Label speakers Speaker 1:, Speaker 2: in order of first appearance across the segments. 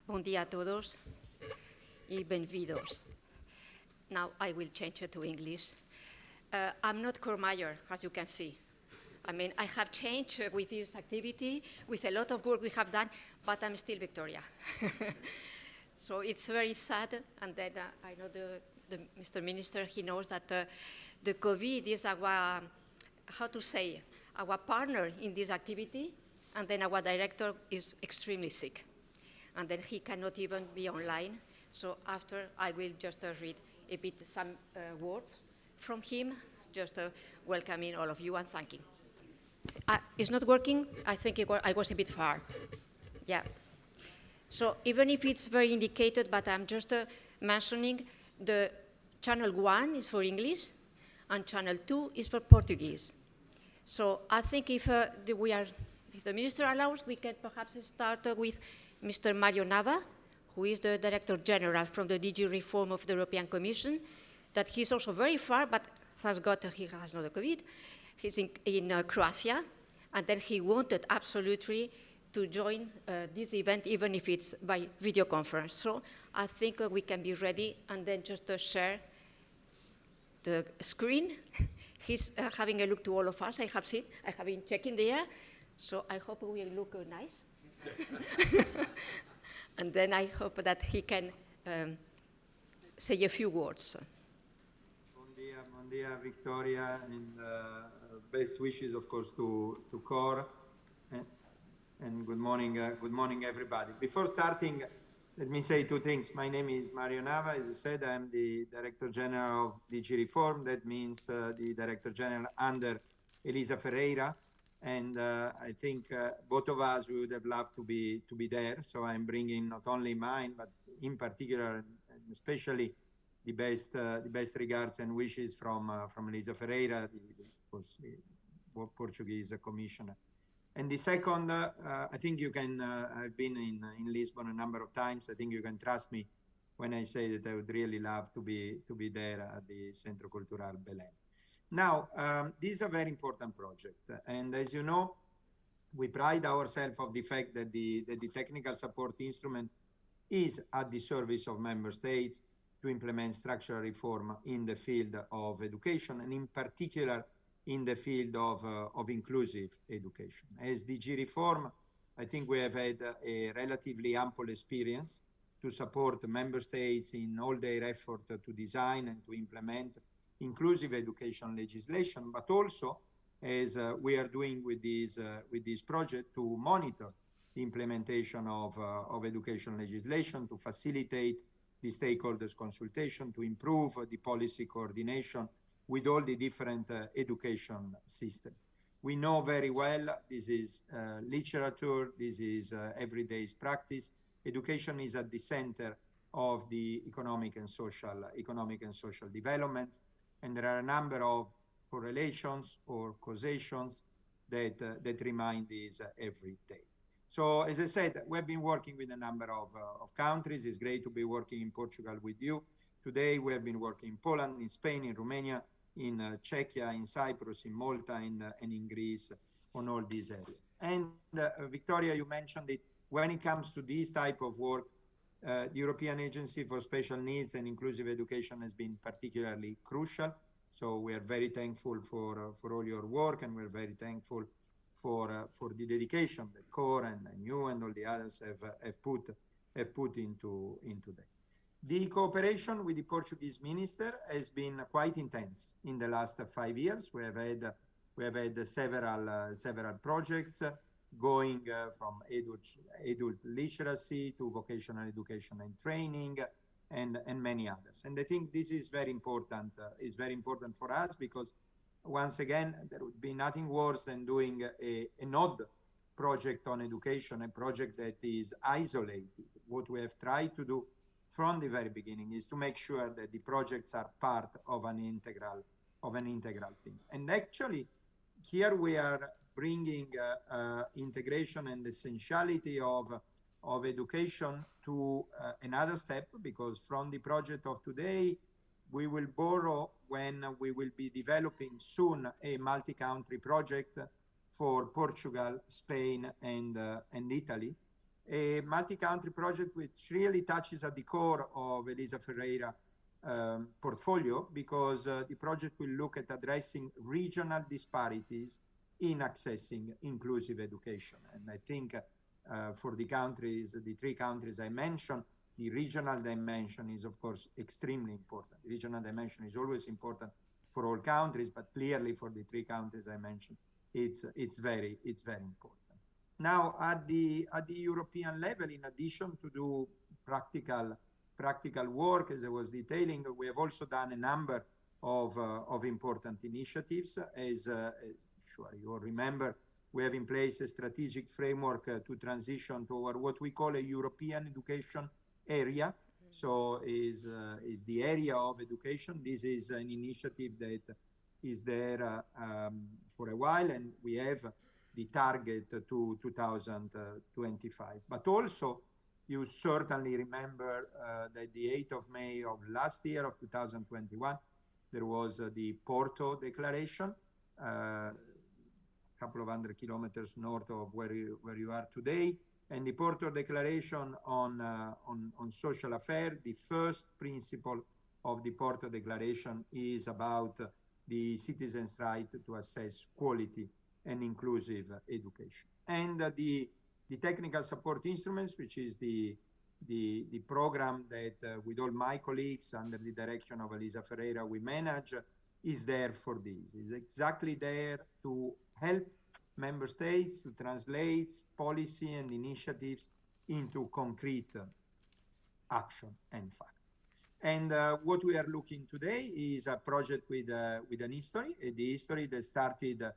Speaker 1: Bom dia a todos y bienvenidos. Now I will change it to English. I'm not core major, as you can see. I mean, I have changed with this activity, with a lot of work we have done, but I'm still Victoria. So it's very sad, and then I know the Mr. Minister, he knows that the COVID is our, how to say, our partner in this activity, and then our director is extremely sick. And then he cannot even be online. So after, I will just read a bit some words from him, just welcoming all of you and thanking. It's not working. I think I was a bit far. Yeah. So even if it's very indicated, but I'm just mentioning the channel 1 is for English, and channel 2 is for Portuguese. So I think if the minister allows, we can perhaps start with Mr. Mario Nava, who is the Director General from the DG Reform of the European Commission, that he's also very far, but thank God he has not the COVID. He's in Croatia, and then he wanted absolutely to join this event, even if it's by video conference. So I think we can be ready, and then just share the screen. He's having a look to all of us. I have been checking there, so I hope we look nice. And then I hope that he can say a few words.
Speaker 2: Bon dia, Victoria, and best wishes, of course, to CORE, and good morning, everybody. Before starting, let me say two things. My name is Mario Nava. As you said, I'm the Director General of DG Reform. That means the Director General under Elisa Ferreira. And I think both of us would have loved to be there. So I'm bringing not only mine, but in particular, and especially the best regards and wishes from Elisa Ferreira, of course, the Portuguese Commissioner. And the second, I think you can. I've been in Lisbon a number of times. I think you can trust me when I say that I would really love to be there at the Centro Cultural Belém. Now, this is a very important project, and as you know, we pride ourselves of the fact that the technical support instrument is at the service of member states to implement structural reform in the field of education, and in particular in the field of inclusive education. As DG Reform, I think we have had a relatively ample experience to support member states in all their effort to design and to implement inclusive education legislation, but also, as we are doing with this project, to monitor the implementation of education legislation, to facilitate the stakeholders' consultation, to improve the policy coordination with all the different education systems. We know very well this is literature, this is everyday practice. Education is at the center of the economic and social developments. And there are a number of correlations or causations that remind this every day. So, as I said, we've been working with a number of countries. It's great to be working in Portugal with you. Today, we have been working in Poland, in Spain, in Romania, in Czechia, in Cyprus, in Malta, and in Greece, on all these areas. And Victoria, you mentioned it, when it comes to this type of work, the European Agency for Special Needs and Inclusive Education has been particularly crucial. So we are very thankful for all your work, and we're very thankful for the dedication that CORE and you and all the others have put into that. The cooperation with the Portuguese minister has been quite intense in the last 5 years. We have had several projects going from adult literacy to vocational education and training, and many others. And I think this is very important. Is very important for us because, once again, there would be nothing worse than doing an odd project on education, a project that is isolated. What we have tried to do from the very beginning is to make sure that the projects are part of an integral thing. And actually, here we are bringing integration and essentiality of education to another step, because from the project of today, we will borrow when we will be developing soon a multi-country project for Portugal, Spain, and Italy, a multi-country project which really touches at the core of Elisa Ferreira portfolio, because the project will look at addressing regional disparities in accessing inclusive education. And I think for the countries, the 3 countries I mentioned, the regional dimension is, of course, extremely important. The regional dimension is always important for all countries, but clearly for the 3 countries I mentioned, it's very important. Now, at the European level, in addition to do practical work, as I was detailing, we have also done a number of important initiatives. As sure you all remember, we have in place a strategic framework to transition toward what we call a European education area. So is the area of education. This is an initiative that is there for a while, and we have the target to 2025. But also, you certainly remember that the 8th of May of last year, of 2021, there was the Porto Declaration, a couple of hundred kilometers north of where you are today. And the Porto Declaration on social affairs, the first principle of the Porto Declaration is about the citizens' right to access quality and inclusive education. And the technical support instruments, which is the program that with all my colleagues under the direction of Elisa Ferreira we manage, is there for this. It's exactly there to help member states to translate policy and initiatives into concrete action and fact. And what we are looking today is a project with an history, the history that started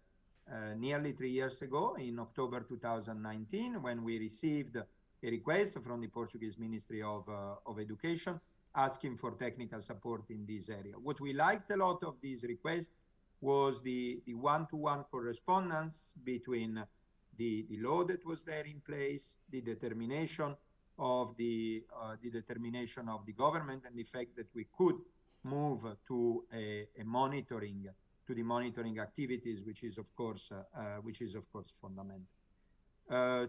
Speaker 2: nearly 3 years ago in October 2019, when we received a request from the Portuguese Ministry of Education asking for technical support in this area. What we liked a lot of this request was the one-to-one correspondence between the law that was there in place, the determination of the government, and the fact that we could move to a monitoring, to the monitoring activities, which is of course fundamental.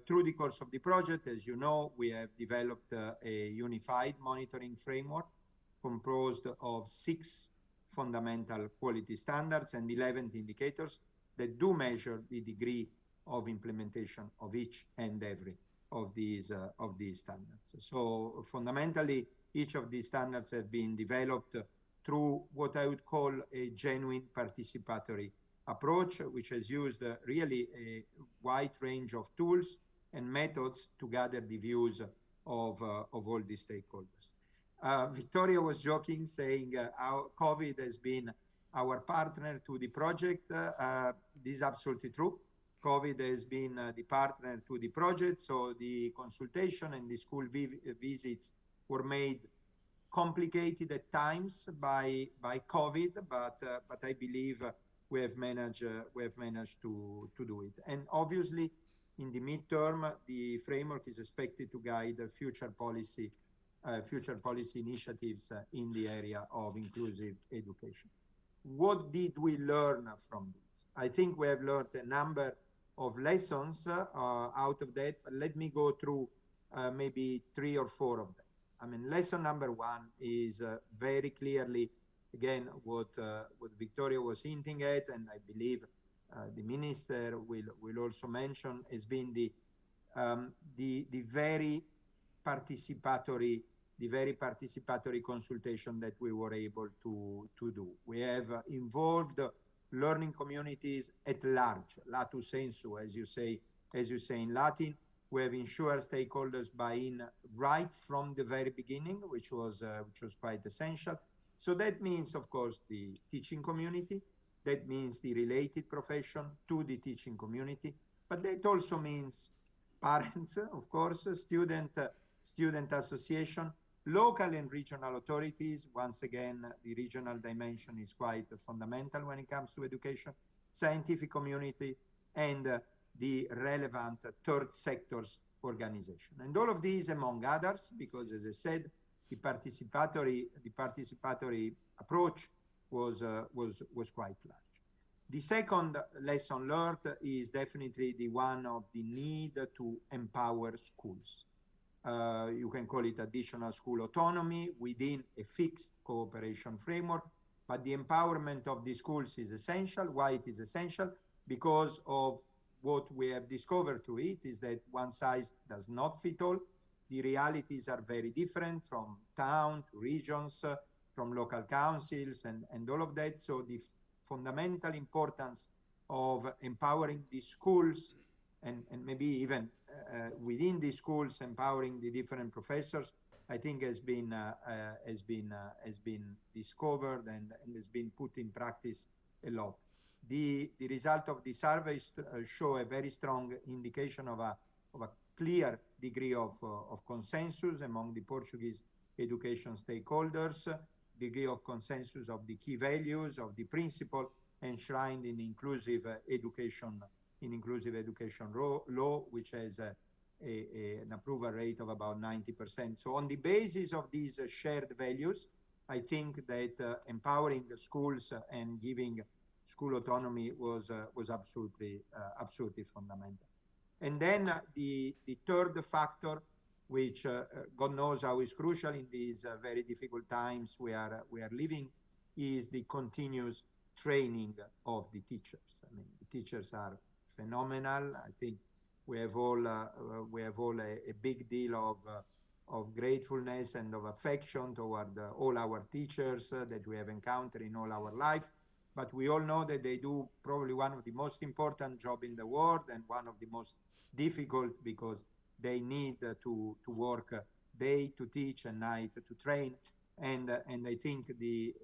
Speaker 2: Through the course of the project, as you know, we have developed a unified monitoring framework composed of 6 fundamental quality standards and 11 indicators that do measure the degree of implementation of each and every of these standards. So fundamentally, each of these standards have been developed through what I would call a genuine participatory approach, which has used really a wide range of tools and methods to gather the views of all the stakeholders. Victoria was joking, saying how COVID has been our partner to the project. This is absolutely true. COVID has been the partner to the project, so the consultation and the school visits were made complicated at times by COVID, but I believe we have managed to do it. And obviously, in the midterm, the framework is expected to guide future policy initiatives in the area of inclusive education. What did we learn from this? I think we have learned a number of lessons out of that, but let me go through maybe 3 or 4 of them. I mean, lesson number 1 is very clearly, again, what Victoria was hinting at, and I believe the minister will also mention, has been the very participatory consultation that we were able to do. We have involved learning communities at large, lato sensu, as you say in Latin. We have ensured stakeholders buy-in right from the very beginning, which was quite essential. So that means, of course, the teaching community. That means the related profession to the teaching community. But that also means parents, of course, student association, local and regional authorities. Once again, the regional dimension is quite fundamental when it comes to education, scientific community, and the relevant third sector's organization. And all of these, among others, because as I said, the participatory approach was quite large. The second lesson learned is definitely the one of the need to empower schools. you can call it additional school autonomy within a fixed cooperation framework. But the empowerment of the schools is essential. Why it is essential? Because of what we have discovered through it is that one size does not fit all. The realities are very different from town to regions, from local councils and all of that. So the fundamental importance of empowering the schools and maybe even within the schools empowering the different professors, I think has been discovered and has been put in practice a lot. The result of the surveys show a very strong indication of a clear degree of consensus among the Portuguese education stakeholders, degree of consensus of the key values of the principle enshrined in inclusive education law, which has an approval rate of about 90%. So on the basis of these shared values, I think that empowering the schools and giving school autonomy was absolutely fundamental. And then the third factor, which God knows how is crucial in these very difficult times we are living, is the continuous training of the teachers. I mean, the teachers are phenomenal. I think we have all a big deal of gratefulness and of affection toward all our teachers that we have encountered in all our life. But we all know that they do probably one of the most important jobs in the world and one of the most difficult, because they need to work day to teach and night to train. And I think the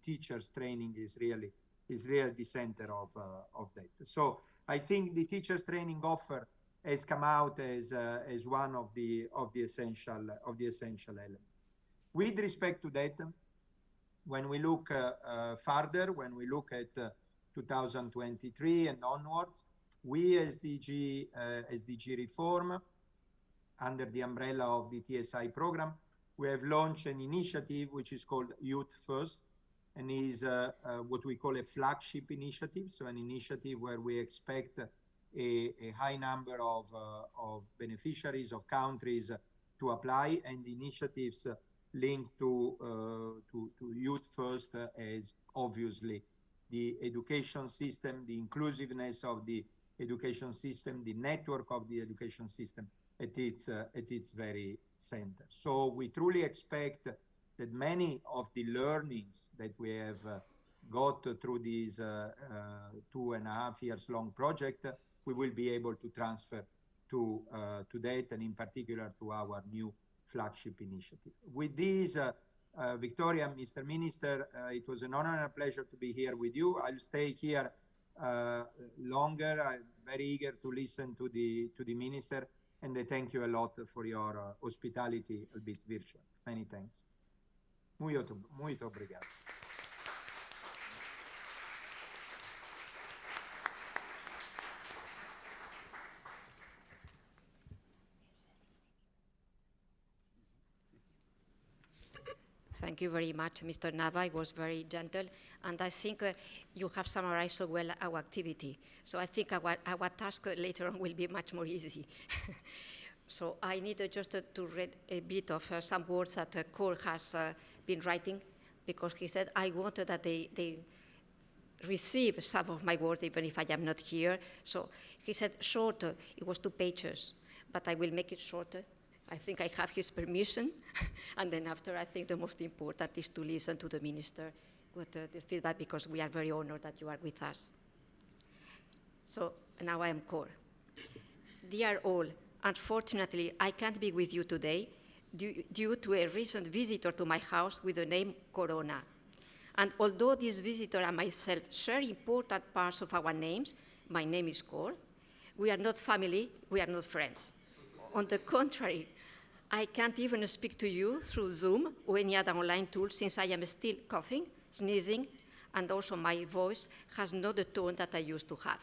Speaker 2: teachers training is really the center of that. So I think the teachers training offer has come out as one of the essential elements. With respect to that, when we look further, when we look at 2023 and onwards, we as DG Reform, under the umbrella of the TSI program, we have launched an initiative which is called Youth First, and is what we call a flagship initiative. So an initiative where we expect a high number of beneficiaries of countries to apply, and the initiatives linked to Youth First as obviously the education system, the inclusiveness of the education system, the network of the education system at its very center. So we truly expect that many of the learnings that we have got through this 2.5 years long project, we will be able to transfer to that, and in particular to our new flagship initiative. With this, Victoria, Mr. Minister, it was an honor and a pleasure to be here with you. I'll stay here longer. I'm very eager to listen to the Minister, and I thank you a lot for your hospitality, albeit virtual. Many thanks. Muito obrigado.
Speaker 1: Thank you very much, Mr. Nava. It was very gentle, and I think you have summarized so well our activity. So I think our task later on will be much more easy. So I need just to read a bit of some words that Cor has been writing, because he said, I wanted that they receive some of my words, even if I am not here. So he said shorter, it was 2 pages, but I will make it shorter. I think I have his permission. And then after, I think the most important is to listen to the Minister with the feedback, because we are very honored that you are with us. So now I am Cor. Dear all, unfortunately, I can't be with you today due to a recent visitor to my house with the name Corona. And although this visitor and myself share important parts of our names, my name is Cor, we are not family, we are not friends. On the contrary, I can't even speak to you through Zoom or any other online tool, since I am still coughing, sneezing, and also my voice has not the tone that I used to have.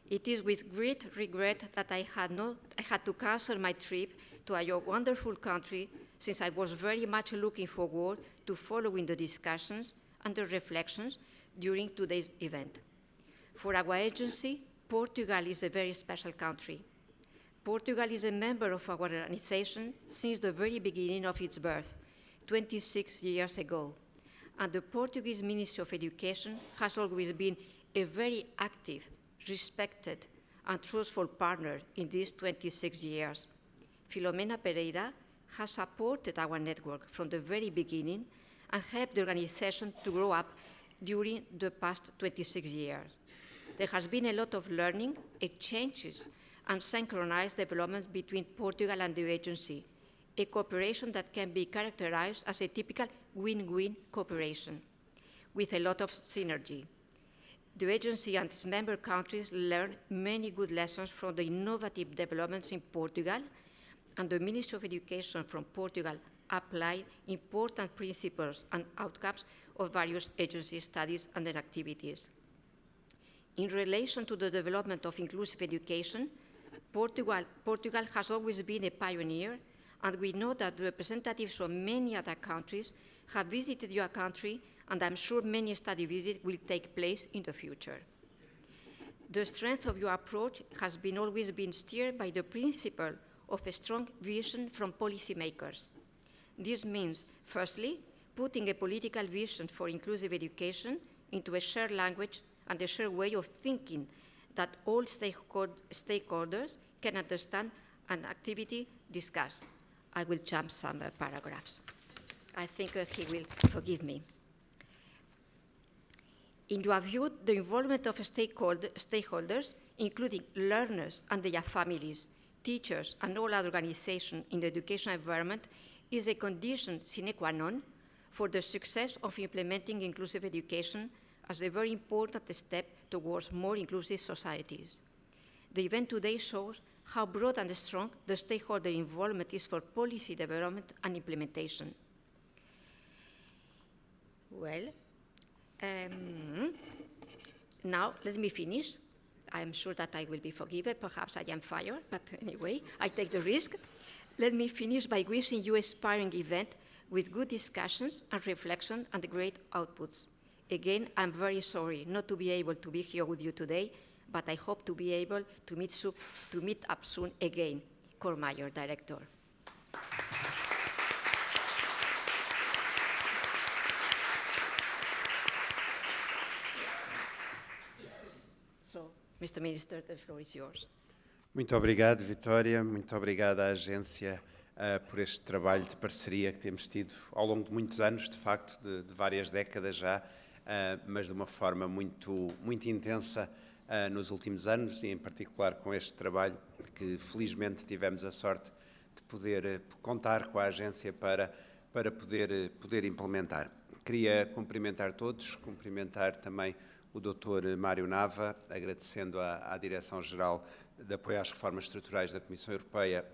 Speaker 1: It is with great regret that I had to cancel my trip to your wonderful country, since I was very much looking forward to following the discussions and the reflections during today's event. For our agency, Portugal is a very special country. Portugal is a member of our organization since the very beginning of its birth, 26 years ago. And the Portuguese Ministry of Education has always been a very active, respected, and truthful partner in these 26 years. Filomena Pereira has supported our network from the very beginning and helped the organization to grow up during the past 26 years. There has been a lot of learning, exchanges, and synchronized developments between Portugal and the agency, a cooperation that can be characterized as a typical win-win cooperation, with a lot of synergy. The agency and its member countries learn many good lessons from the innovative developments in Portugal, and the Ministry of Education from Portugal applied important principles and outcomes of various agency studies and their activities. In relation to the development of inclusive education, Portugal has always been a pioneer, and we know that representatives from many other countries have visited your country, and I'm sure many study visits will take place in the future. The strength of your approach has always been steered by the principle of a strong vision from policymakers. This means, firstly, putting a political vision for inclusive education into a shared language and a shared way of thinking that all stakeholders can understand and activity discuss. I will jump some paragraphs. I think he will forgive me. In your view, the involvement of stakeholders, including learners and their families, teachers, and all other organizations in the education environment, is a condition sine qua non for the success of implementing inclusive education as a very important step towards more inclusive societies. The event today shows how broad and strong the stakeholder involvement is for policy development and implementation. Well, now let me finish. I am sure that I will be forgiven. Perhaps I am fired, but anyway, I take the risk. Let me finish by wishing you a inspiring event with good discussions and reflection and great outputs. Again, I'm very sorry not to be able to be here with you today, but I hope to be able to meet up soon again. Kormayer, Director. So, Mr. Minister, the floor is yours.
Speaker 3: Muito obrigado, Vitória. Muito obrigado à agência por este trabalho de parceria que temos tido ao longo de muitos anos, de facto, de várias décadas já, mas de uma forma muito intensa nos últimos anos, e em particular com este trabalho que felizmente tivemos a sorte de poder contar com a agência para poder implementar. Queria cumprimentar todos, cumprimentar também o Dr. Mário Nava, agradecendo à Direção-Geral de Apoio às Reformas Estruturais da Comissão Europeia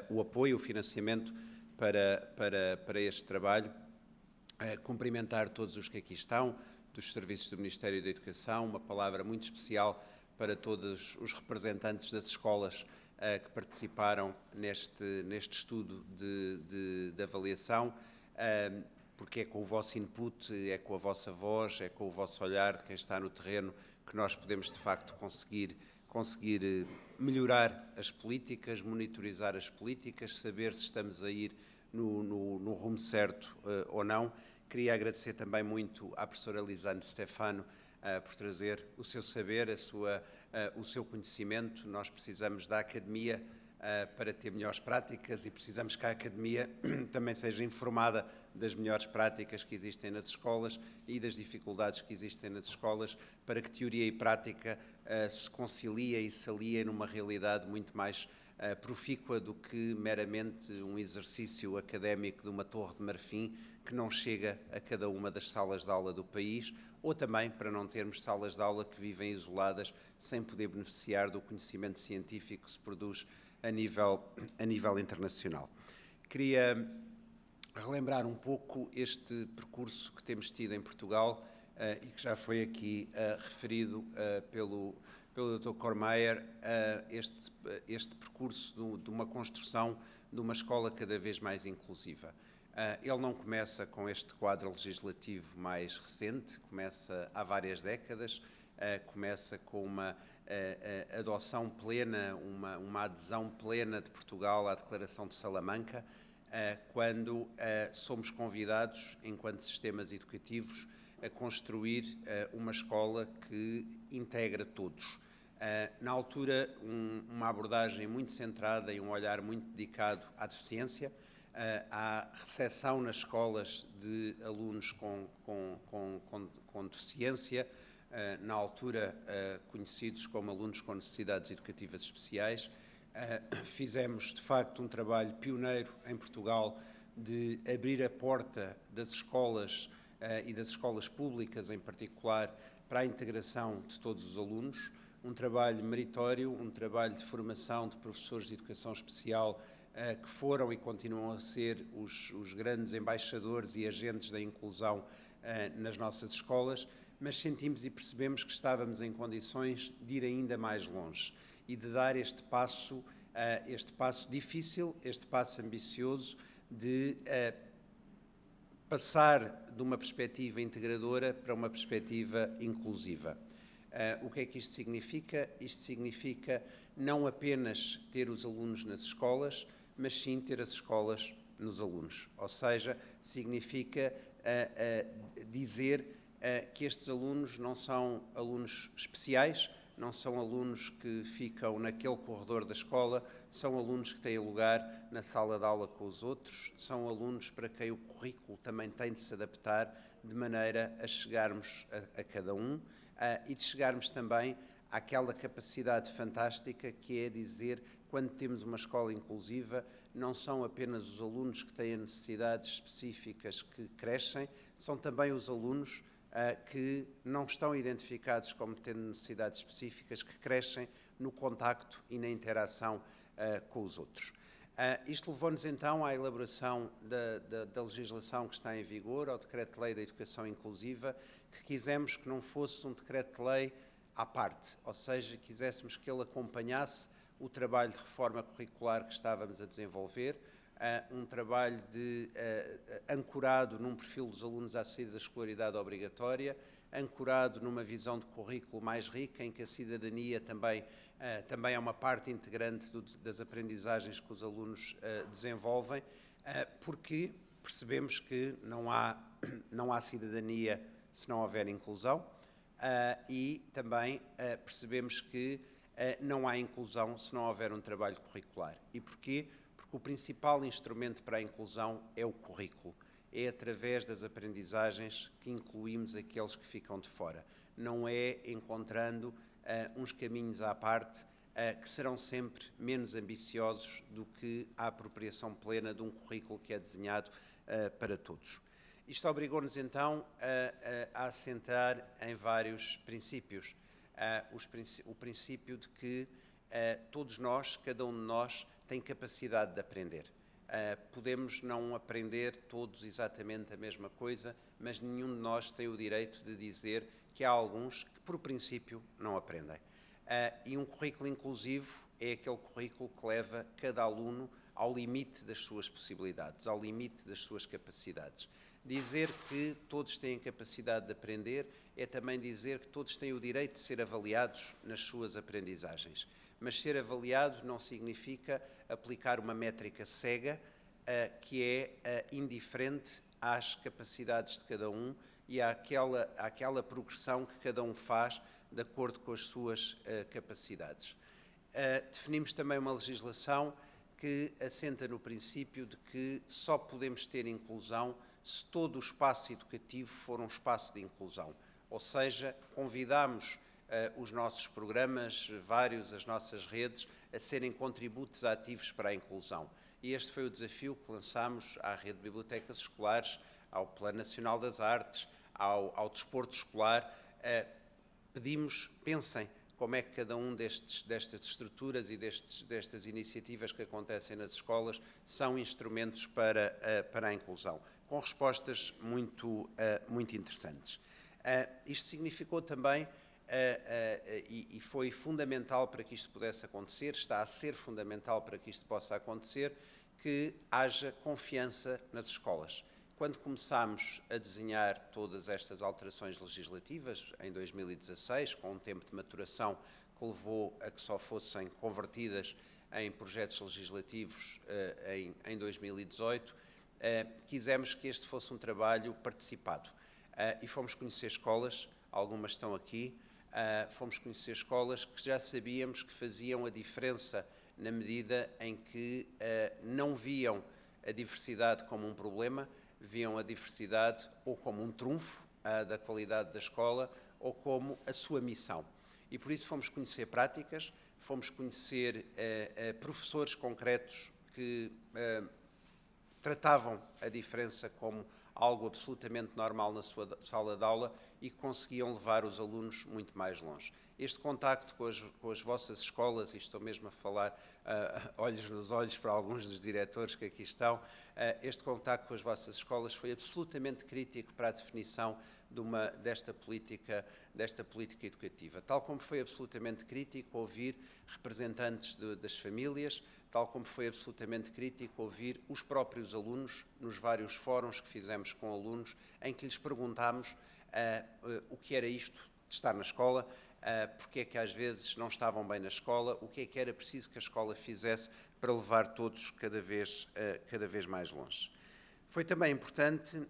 Speaker 3: o apoio, o financiamento para este trabalho, cumprimentar todos os que aqui estão, dos serviços do Ministério da Educação, uma palavra muito especial para todos os representantes das escolas que participaram neste estudo de avaliação, porque é com o vosso input, é com a vossa voz, é com o vosso olhar de quem está no terreno que nós podemos, de facto, conseguir melhorar as políticas, monitorizar as políticas, saber se estamos a ir no rumo certo ou não. Queria agradecer também muito à professora Lisane Stefano por trazer o seu saber, o seu conhecimento. Nós precisamos da academia para ter melhores práticas e precisamos que a academia também seja informada das melhores práticas que existem nas escolas e das dificuldades que existem nas escolas, para que teoria e prática se conciliem e se aliem numa realidade muito mais profícua do que meramente um exercício académico de uma torre de marfim que não chega a cada uma das salas de aula do país, ou também para não termos salas de aula que vivem isoladas sem poder beneficiar do conhecimento científico que se produz a nível internacional. Queria relembrar um pouco este percurso que temos tido em Portugal e que já foi aqui referido pelo Dr. Kormayer, este percurso de uma construção de uma escola cada vez mais inclusiva. Ele não começa com este quadro legislativo mais recente, começa há várias décadas. começa com uma adoção plena, uma adesão plena de Portugal à Declaração de Salamanca, quando somos convidados, enquanto sistemas educativos, a construir uma escola que integra todos. Na altura, uma abordagem muito centrada e um olhar muito dedicado à deficiência, à recepção nas escolas de alunos com deficiência, na altura conhecidos como alunos com necessidades educativas especiais. Fizemos, de facto, um trabalho pioneiro em Portugal de abrir a porta das escolas e das escolas públicas, em particular, para a integração de todos os alunos. Um trabalho meritório, um trabalho de formação de professores de educação especial que foram e continuam a ser os grandes embaixadores e agentes da inclusão nas nossas escolas, mas sentimos e percebemos que estávamos em condições de ir ainda mais longe e de dar este passo difícil, este passo ambicioso de passar de uma perspectiva integradora para uma perspectiva inclusiva. O que é que isto significa? Isto significa não apenas ter os alunos nas escolas, mas sim ter as escolas nos alunos. Ou seja, significa dizer que estes alunos não são alunos especiais, não são alunos que ficam naquele corredor da escola, são alunos que têm lugar na sala de aula com os outros, são alunos para quem o currículo também tem de se adaptar de maneira a chegarmos a cada um e de chegarmos também àquela capacidade fantástica que é dizer, quando temos uma escola inclusiva, não são apenas os alunos que têm necessidades específicas que crescem, são também os alunos que não estão identificados como tendo necessidades específicas, que crescem no contacto e na interação com os outros. Isto levou-nos então à elaboração da legislação que está em vigor, ao Decreto-Lei da Educação Inclusiva, que quisemos que não fosse um Decreto-Lei à parte, ou seja, quiséssemos que ele acompanhasse o trabalho de reforma curricular que estávamos a desenvolver, um trabalho ancorado num perfil dos alunos à saída da escolaridade obrigatória, ancorado numa visão de currículo mais rica, em que a cidadania também é uma parte integrante das aprendizagens que os alunos desenvolvem, porque percebemos que não há cidadania se não houver inclusão, e também percebemos que não há inclusão se não houver um trabalho curricular. E porquê? Porque o principal instrumento para a inclusão é o currículo. É através das aprendizagens que incluímos aqueles que ficam de fora. Não é encontrando uns caminhos à parte que serão sempre menos ambiciosos do que a apropriação plena de um currículo que é desenhado para todos. Isto obrigou-nos então a assentar em vários princípios. O princípio de que todos nós, cada um de nós, tem capacidade de aprender. Podemos não aprender todos exatamente a mesma coisa, mas nenhum de nós tem o direito de dizer que há alguns que, por princípio, não aprendem. E um currículo inclusivo é aquele currículo que leva cada aluno ao limite das suas possibilidades, ao limite das suas capacidades. Dizer que todos têm capacidade de aprender é também dizer que todos têm o direito de ser avaliados nas suas aprendizagens. Mas ser avaliado não significa aplicar uma métrica cega que é indiferente às capacidades de cada um e àquela progressão que cada um faz de acordo com as suas capacidades. Definimos também uma legislação que assenta no princípio de que só podemos ter inclusão se todo o espaço educativo for um espaço de inclusão. Ou seja, convidamos os nossos programas, vários, as nossas redes, a serem contributos ativos para a inclusão. E este foi o desafio que lançámos à rede de bibliotecas escolares, ao Plano Nacional das Artes, ao desporto escolar. Pedimos, pensem como é que cada um destas estruturas e destas iniciativas que acontecem nas escolas são instrumentos para a inclusão, com respostas muito interessantes. Isto significou também, e foi fundamental para que isto pudesse acontecer, está a ser fundamental para que isto possa acontecer, que haja confiança nas escolas, Quando começámos a desenhar todas estas alterações legislativas, em 2016, com um tempo de maturação que levou a que só fossem convertidas em projetos legislativos em 2018, quisemos que este fosse um trabalho participado. E fomos conhecer escolas, algumas estão aqui, fomos conhecer escolas que já sabíamos que faziam a diferença na medida em que não viam a diversidade como um problema, viam a diversidade ou como um trunfo da qualidade da escola ou como a sua missão. E por isso fomos conhecer práticas, fomos conhecer professores concretos que tratavam a diferença como algo absolutamente normal na sua sala de aula e que conseguiam levar os alunos muito mais longe. Este contacto com as vossas escolas, e estou mesmo a falar olhos nos olhos para alguns dos diretores que aqui estão, este contacto com as vossas escolas foi absolutamente crítico para a definição desta política educativa. Tal como foi absolutamente crítico ouvir representantes das famílias, tal como foi absolutamente crítico ouvir os próprios alunos nos vários fóruns que fizemos com alunos, em que lhes perguntámos o que era isto de estar na escola, porque é que às vezes não estavam bem na escola, o que é que era preciso que a escola fizesse para levar todos cada vez mais longe. Foi também importante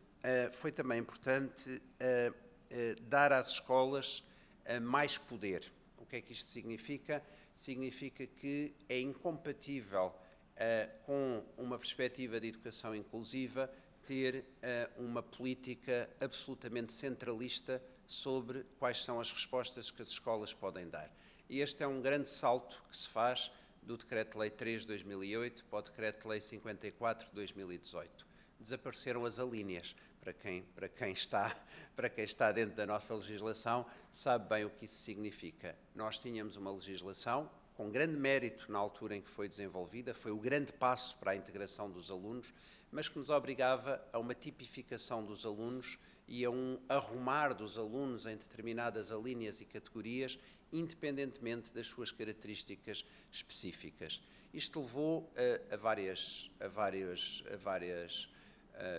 Speaker 3: dar às escolas mais poder. O que é que isto significa? Significa que é incompatível com uma perspectiva de educação inclusiva ter uma política absolutamente centralista sobre quais são as respostas que as escolas podem dar. E este é um grande salto que se faz do Decreto-Lei 3 de 2008 para o Decreto-Lei 54 de 2018. Desapareceram as alíneas. Para quem está dentro da nossa legislação, sabe bem o que isso significa. Nós tínhamos uma legislação com grande mérito na altura em que foi desenvolvida, foi o grande passo para a integração dos alunos, mas que nos obrigava a uma tipificação dos alunos e a um arrumar dos alunos em determinadas alíneas e categorias, independentemente das suas características específicas. Isto levou a várias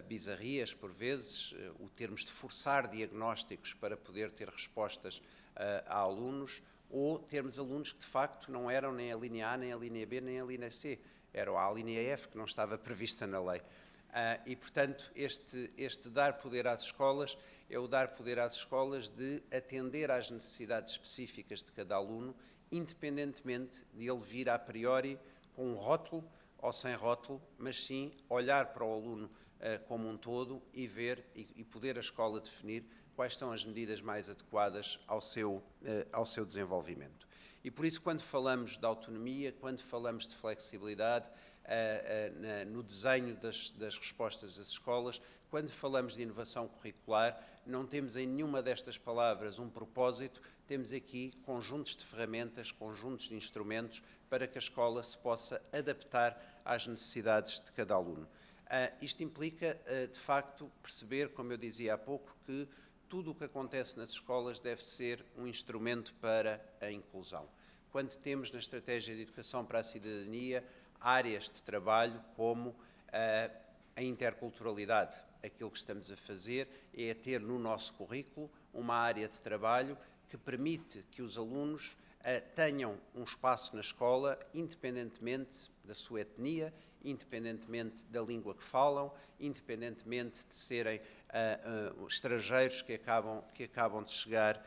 Speaker 3: bizarrias, por vezes, o termos de forçar diagnósticos para poder ter respostas a alunos, ou termos alunos que, de facto, não eram nem a linha A, nem a linha B, nem a linha C. Era a linha F, que não estava prevista na lei. E, portanto, este dar poder às escolas é o dar poder às escolas de atender às necessidades específicas de cada aluno, independentemente de ele vir a priori com um rótulo ou sem rótulo, mas sim olhar para o aluno como um todo e ver e poder a escola definir quais são as medidas mais adequadas ao seu desenvolvimento. E por isso, quando falamos de autonomia, quando falamos de flexibilidade no desenho das respostas das escolas, quando falamos de inovação curricular, não temos em nenhuma destas palavras um propósito, temos aqui conjuntos de ferramentas, conjuntos de instrumentos para que a escola se possa adaptar às necessidades de cada aluno. Isto implica, de facto, perceber, como eu dizia há pouco, que tudo o que acontece nas escolas deve ser um instrumento para a inclusão. Quando temos na Estratégia de Educação para a Cidadania áreas de trabalho como a interculturalidade, aquilo que estamos a fazer é ter no nosso currículo uma área de trabalho que permite que os alunos tenham um espaço na escola, independentemente da sua etnia, independentemente da língua que falam, independentemente de serem estrangeiros que acabam de chegar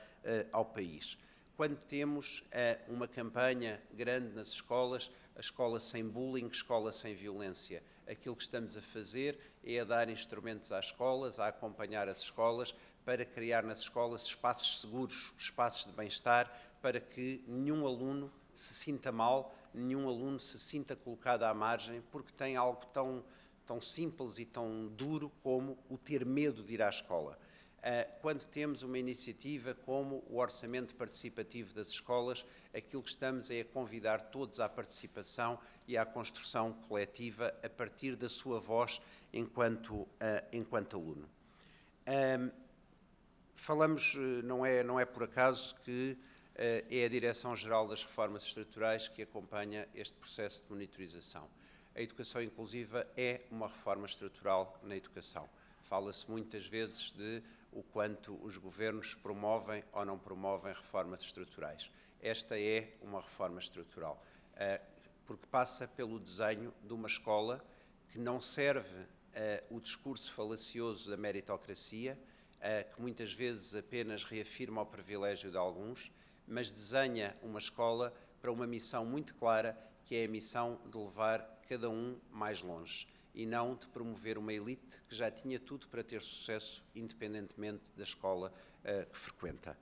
Speaker 3: ao país. Quando temos uma campanha grande nas escolas, a escola sem bullying, escola sem violência, aquilo que estamos a fazer é a dar instrumentos às escolas, a acompanhar as escolas, para criar nas escolas espaços seguros, espaços de bem-estar, para que nenhum aluno se sinta mal, nenhum aluno se sinta colocado à margem, porque tem algo tão simples e tão duro como o ter medo de ir à escola. Quando temos uma iniciativa como o orçamento participativo das escolas, aquilo que estamos é a convidar todos à participação e à construção coletiva a partir da sua voz enquanto aluno. Falamos, não é por acaso que é a Direção-Geral das Reformas Estruturais que acompanha este processo de monitorização. A educação inclusiva é uma reforma estrutural na educação. Fala-se muitas vezes de o quanto os governos promovem ou não promovem reformas estruturais. Esta é uma reforma estrutural, porque passa pelo desenho de uma escola que não serve o discurso falacioso da meritocracia, que muitas vezes apenas reafirma o privilégio de alguns, mas desenha uma escola para uma missão muito clara, que é a missão de levar cada um mais longe e não de promover uma elite que já tinha tudo para ter sucesso, independentemente da escola que frequenta.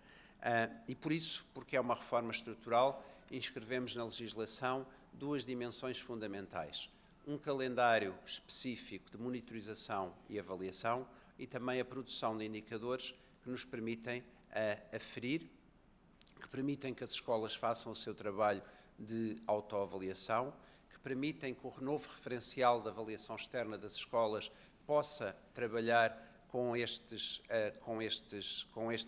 Speaker 3: E por isso, porque é uma reforma estrutural, inscrevemos na legislação duas dimensões fundamentais: um calendário específico de monitorização e avaliação e também a produção de indicadores que nos permitem aferir, que permitem que as escolas façam o seu trabalho de autoavaliação, que permitem que o novo referencial de avaliação externa das escolas possa trabalhar com estes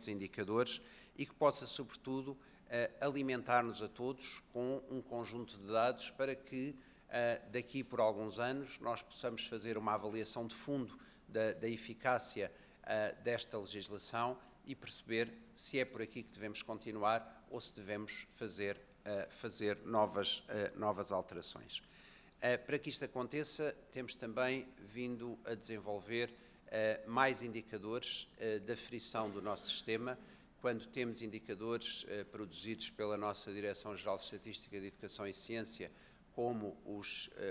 Speaker 3: indicadores e que possa, sobretudo, alimentar-nos a todos com um conjunto de dados para que, daqui por alguns anos, nós possamos fazer uma avaliação de fundo da eficácia desta legislação e perceber se é por aqui que devemos continuar ou se devemos fazer novas alterações. Para que isto aconteça, temos também vindo a desenvolver mais indicadores de aferição do nosso sistema. Quando temos indicadores produzidos pela nossa Direção-Geral de Estatística de Educação e Ciência, como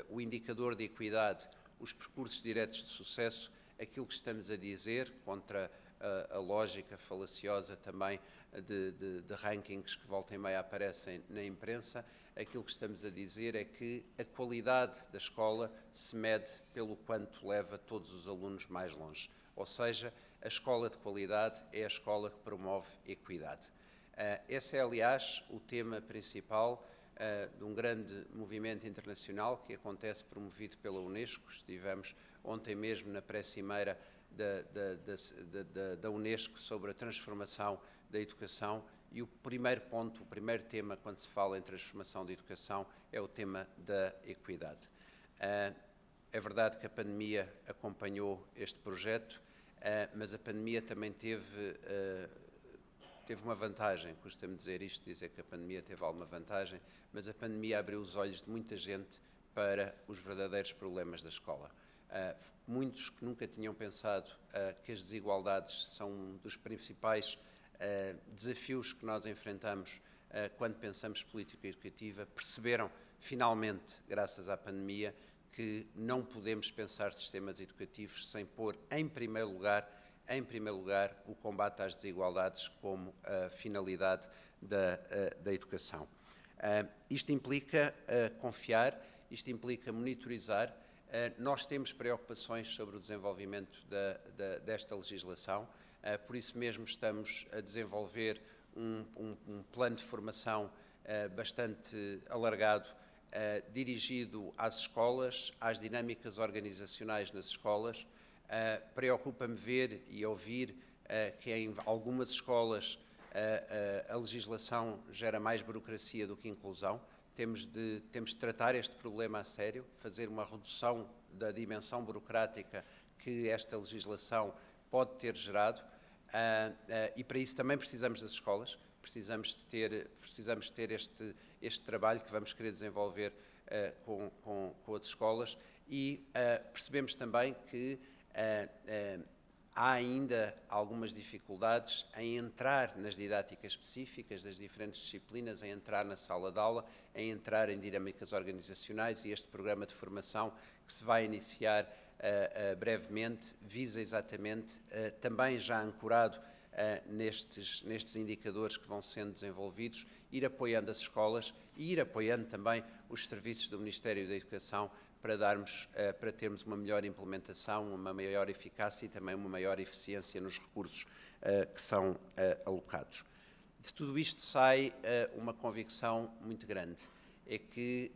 Speaker 3: o indicador de equidade, os percursos diretos de sucesso, aquilo que estamos a dizer, contra a lógica falaciosa também de rankings que volta e meia aparecem na imprensa, aquilo que estamos a dizer é que a qualidade da escola se mede pelo quanto leva todos os alunos mais longe. Ou seja, a escola de qualidade é a escola que promove equidade. Esse é, aliás, o tema principal de um grande movimento internacional que acontece promovido pela Unesco. Estivemos ontem mesmo na pré-cimeira da Unesco sobre a transformação da educação e o primeiro ponto, o primeiro tema quando se fala em transformação da educação é o tema da equidade. É verdade que a pandemia acompanhou este projeto, mas a pandemia também teve uma vantagem, custa-me dizer que a pandemia teve alguma vantagem, mas a pandemia abriu os olhos de muita gente para os verdadeiros problemas da escola. Muitos que nunca tinham pensado que as desigualdades são um dos principais desafios que nós enfrentamos quando pensamos política educativa, perceberam finalmente, graças à pandemia, que não podemos pensar sistemas educativos sem pôr em primeiro lugar o combate às desigualdades como a finalidade da educação. Isto implica confiar, isto implica monitorizar. Nós temos preocupações sobre o desenvolvimento desta legislação, por isso mesmo estamos a desenvolver um plano de formação bastante alargado, dirigido às escolas, às dinâmicas organizacionais nas escolas. Preocupa-me ver e ouvir que em algumas escolas a legislação gera mais burocracia do que inclusão. Temos de tratar este problema a sério, fazer uma redução da dimensão burocrática que esta legislação pode ter gerado e para isso também precisamos das escolas, precisamos ter este trabalho que vamos querer desenvolver com as escolas e percebemos também que há ainda algumas dificuldades em entrar nas didáticas específicas das diferentes disciplinas, em entrar na sala de aula, em entrar em dinâmicas organizacionais e este programa de formação que se vai iniciar brevemente visa exatamente, também já ancorado nestes indicadores que vão sendo desenvolvidos, ir apoiando as escolas e ir apoiando também os serviços do Ministério da Educação para termos uma melhor implementação, uma maior eficácia e também uma maior eficiência nos recursos que são alocados. De tudo isto sai uma convicção muito grande, é que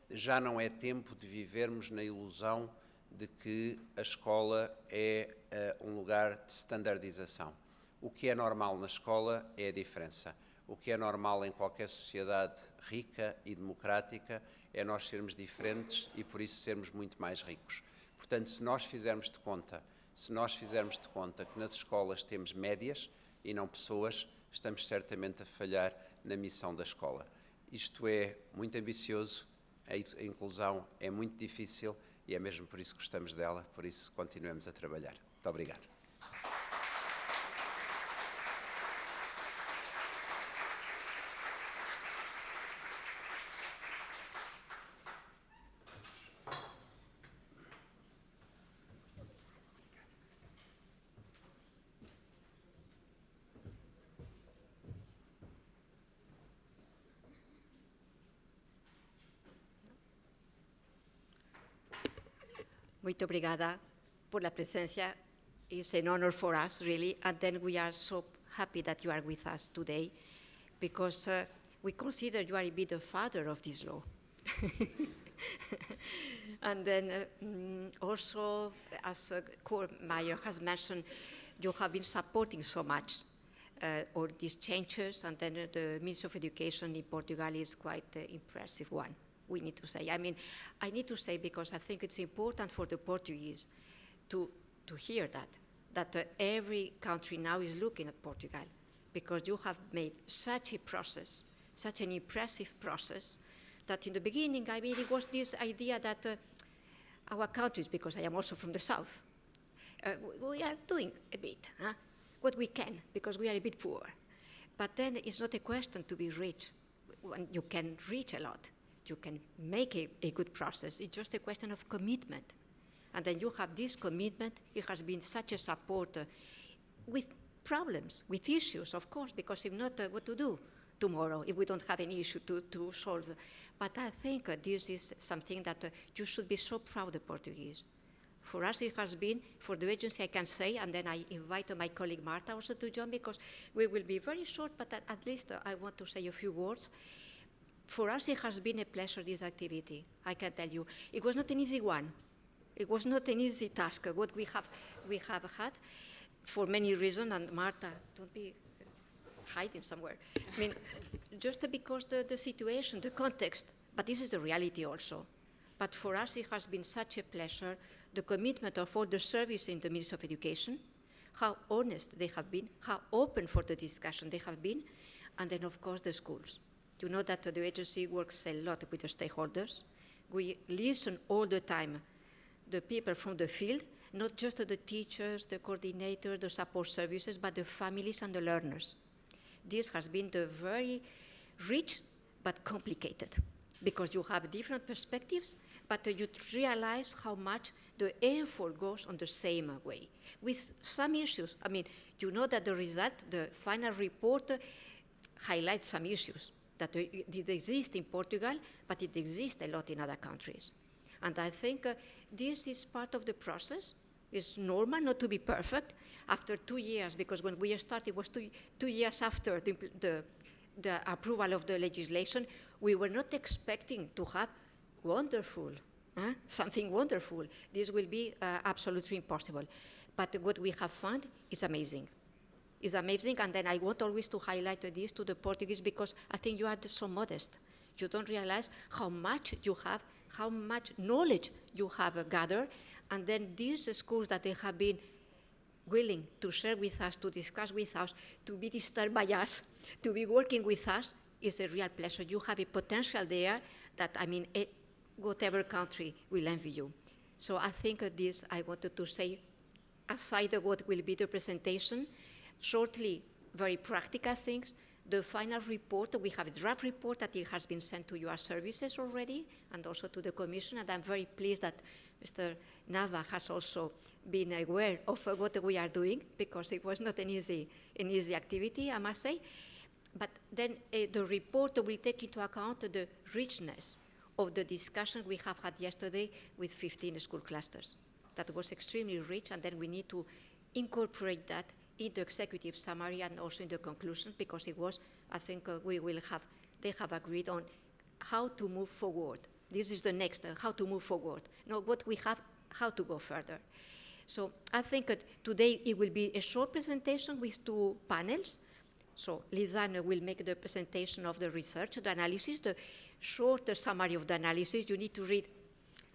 Speaker 3: já não é tempo de vivermos na ilusão de que a escola é um lugar de standardização. O que é normal na escola é a diferença. O que é normal em qualquer sociedade rica e democrática é nós sermos diferentes e, por isso, sermos muito mais ricos. Portanto, se nós fizermos de conta Se nós fizermos de conta que nas escolas temos médias e não pessoas, estamos certamente a falhar na missão da escola. Isto é muito ambicioso, a inclusão é muito difícil e é mesmo por isso que gostamos dela, por isso continuemos a trabalhar. Muito obrigado.
Speaker 1: Muito obrigada por la presencia. It's an honor for us, really, and then we are so happy that you are with us today because we consider you are a bit the father of this law. And then also, as Cor Meyer has mentioned, you have been supporting so much all these changes, and then the Ministry of Education in Portugal is quite impressive one. We need to say. I mean, I need to say because I think it's important for the Portuguese to hear that every country now is looking at Portugal because you have made such a process, such an impressive process, that in the beginning, I mean, it was this idea that our countries, because I am also from the south, we are doing a bit, what we can, because we are a bit poor. But then it's not a question to be rich. You can reach a lot. You can make a good process. It's just a question of commitment. And then you have this commitment. It has been such a support with problems, with issues, of course, because if not, what to do tomorrow if we don't have any issue to solve? But I think this is something that you should be so proud of Portuguese. For us, it has been, for the agency, I can say, and then I invite my colleague Marta also to join because we will be very short, but at least I want to say a few words. For us, it has been a pleasure, this activity. I can tell you, it was not an easy one. It was not an easy task. What we have had, for many reasons. And Marta, don't be hiding somewhere. I mean, just because the situation, the context. But this is the reality also. But for us, it has been such a pleasure. The commitment of all the service in the Ministry of Education, how honest they have been, how open for the discussion they have been, and then of course the schools. You know that the agency works a lot with the stakeholders. We listen all the time the people from the field, not just the teachers, the coordinators, the support services, but the families and the learners. This has been the very rich but complicated because you have different perspectives, but you realize how much the effort goes on the same way. With some issues, I mean, you know that the result, the final report highlights some issues that it exists in Portugal, but it exists a lot in other countries. And I think this is part of the process. It's normal not to be perfect. After 2 years, because when we started, it was two years after the approval of the legislation, we were not expecting to have something wonderful. This will be absolutely impossible. But what we have found is amazing. It's amazing, and then I want always to highlight this to the Portuguese because I think you are so modest. You don't realize how much you have, how much knowledge you have gathered, and then these schools that they have been willing to share with us, to discuss with us, to be disturbed by us, to be working with us, is a real pleasure. You have a potential there that, I mean, whatever country will envy you. So I think this I wanted to say, aside of what will be the presentation, shortly, very practical things. The final report, we have a draft report that it has been sent to your services already and also to the Commission, and I'm very pleased that Mr. Nava has also been aware of what we are doing because it was not an easy activity, I must say. But then the report will take into account the richness of the discussion we have had yesterday with 15 school clusters. That was extremely rich, and then we need to incorporate that in the executive summary and also in the conclusion, because it was, I think they have agreed on how to move forward. This is the next, how to move forward. Not what we have, how to go further. So I think today it will be a short presentation with 2 panels. So Lisanne will make the presentation of the research, the analysis, the short summary of the analysis. You need to read,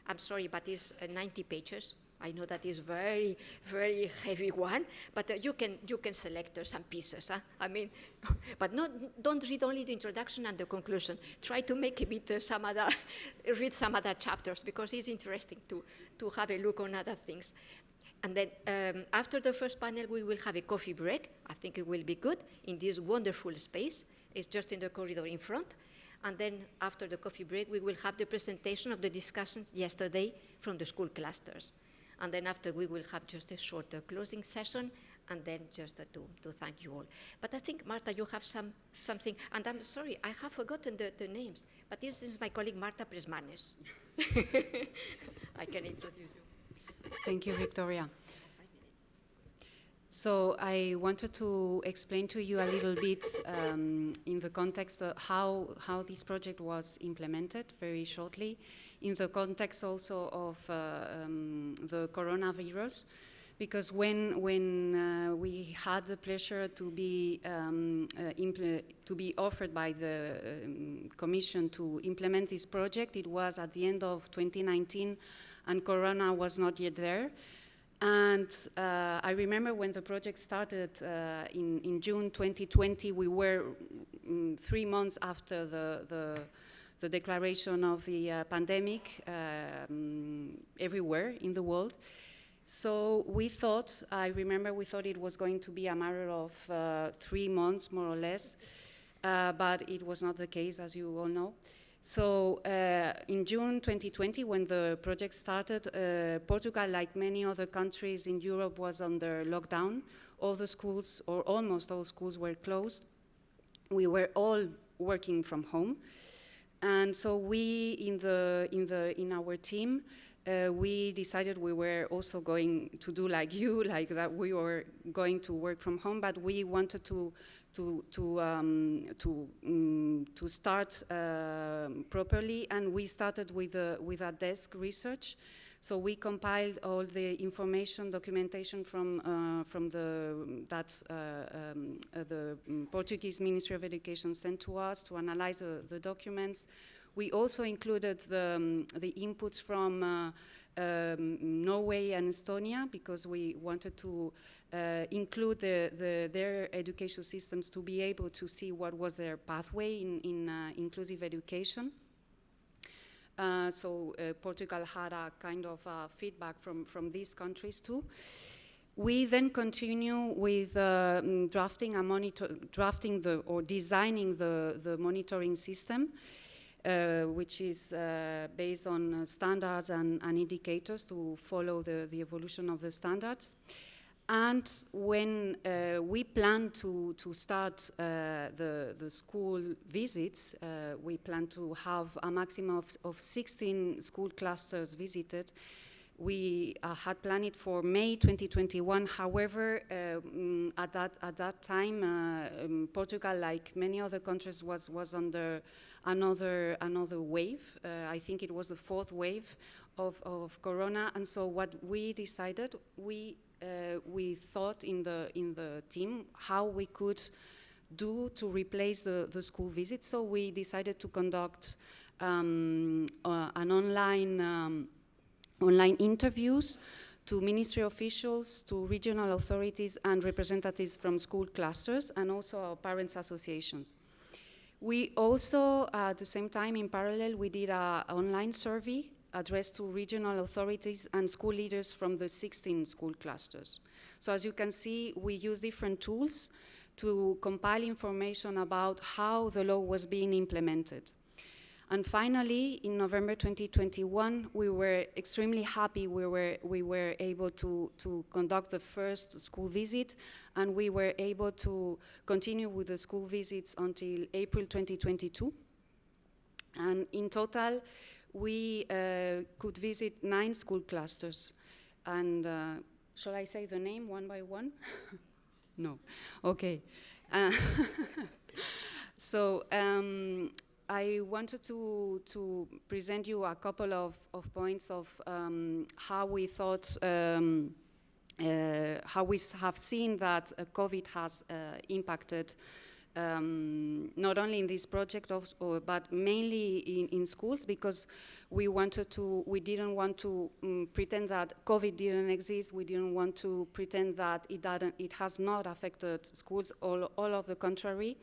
Speaker 1: I'm sorry, but it's 90 pages. I know that is very, very heavy one, but you can select some pieces. I mean, but don't read only the introduction and the conclusion. Try to make a bit read some other chapters, because it's interesting to have a look on other things. And then after the first panel, we will have a coffee break. I think it will be good in this wonderful space. It's just in the corridor in front. And then after the coffee break, we will have the presentation of the discussions yesterday from the school clusters. And then after, we will have just a short closing session, and then just to thank you all. But I think, Marta, you have something, and I'm sorry, I have forgotten the names, but this is my colleague, Marta Presmanes. I can introduce you.
Speaker 4: Thank you, Victoria. So I wanted to explain to you a little bit in the context of how this project was implemented very shortly, in the context also of the coronavirus, because when we had the pleasure to be offered by the Commission to implement this project, it was at the end of 2019, and Corona was not yet there. And I remember when the project started in June 2020, we were 3 months after the declaration of the pandemic everywhere in the world. So we thought it was going to be a matter of 3 months, more or less, but it was not the case, as you all know. So in June 2020, when the project started, Portugal, like many other countries in Europe, was under lockdown. All the schools, or almost all schools, were closed. We were all working from home, and so we, in our team, we decided we were also going to do like you, like that. We were going to work from home, but we wanted to start properly, and we started with a desk research. So we compiled all the information, documentation from the Portuguese Ministry of Education sent to us to analyze the documents. We also included the inputs from Norway and Estonia, because we wanted to include their education systems to be able to see what was their pathway in inclusive education. So Portugal had a kind of feedback from these countries too. We then continue with designing the monitoring system, which is based on standards and indicators to follow the evolution of the standards. And when we plan to start the school visits, we plan to have a maximum of 16 school clusters visited. We had planned it for May 2021. However, at that time, Portugal, like many other countries, was under another wave. I think it was the 4th wave of Corona. And so what we decided, we thought in the team how we could do to replace the school visits. So we decided to conduct an online interviews to ministry officials, to regional authorities, and representatives from school clusters, and also our parents' associations. We also, at the same time, in parallel, we did an online survey addressed to regional authorities and school leaders from the 16 school clusters. So as you can see, we use different tools to compile information about how the law was being implemented. And finally, in November 2021, we were extremely happy. We were able to conduct the first school visit, and we were able to continue with the school visits until April 2022. And in total, we could visit 9 school clusters. And shall I say the name one by one? No. Okay. So I wanted to present you a couple of points of how we thought, how we have seen that COVID has impacted not only in this project, but mainly in schools, because we didn't want to pretend that COVID didn't exist. We didn't want to pretend that it has not affected schools, all of the contrary.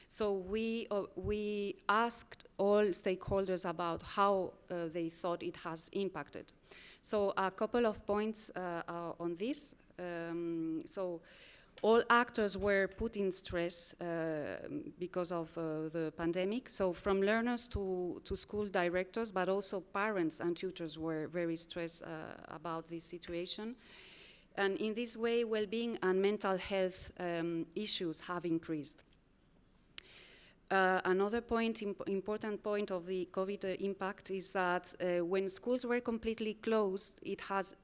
Speaker 4: So we asked all stakeholders about how they thought it has impacted. So a couple of points on this. So all actors were put in stress because of the pandemic. So from learners to school directors, but also parents and tutors were very stressed about this situation. And in this way, well-being and mental health issues have increased. Another important point of the COVID impact is that when schools were completely closed, it has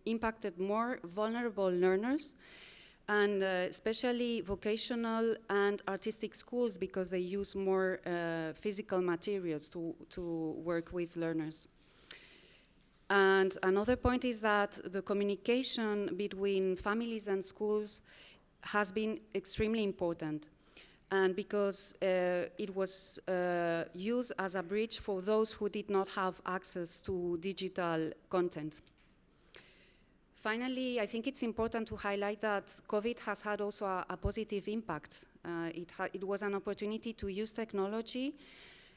Speaker 4: impacted more vulnerable learners, and especially vocational and artistic schools, because they use more physical materials to work with learners. And another point is that the communication between families and schools has been extremely important. And because it was used as a bridge for those who did not have access to digital content. Finally, I think it's important to highlight that COVID has had also a positive impact. It was an opportunity to use technology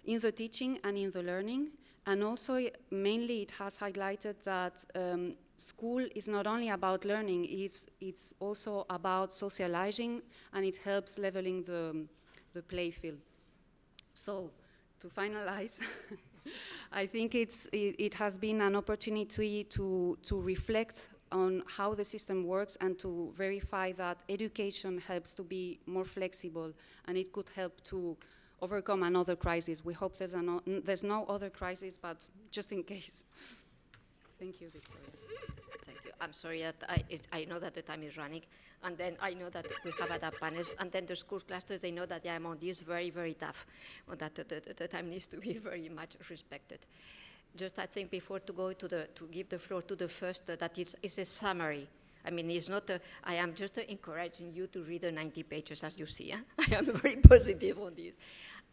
Speaker 4: in the teaching and in the learning. And also, mainly, it has highlighted that school is not only about learning, it's also about socializing, and it helps leveling the play field. So, to finalize, I think it has been an opportunity to reflect on how the system works and to verify that education helps to be more flexible, and it could help to overcome another crisis. We hope there's no other crisis, but just in case. Thank you, Victoria.
Speaker 1: Thank you. I'm sorry that I know that the time is running, and then I know that we have other panels, and then the school clusters, they know that I'm on this very, very tough, and that the time needs to be very much respected. Just I think before to go to give the floor to the first, that is a summary. I mean, it's not I am just encouraging you to read the 90 pages, as you see. I am very positive on this.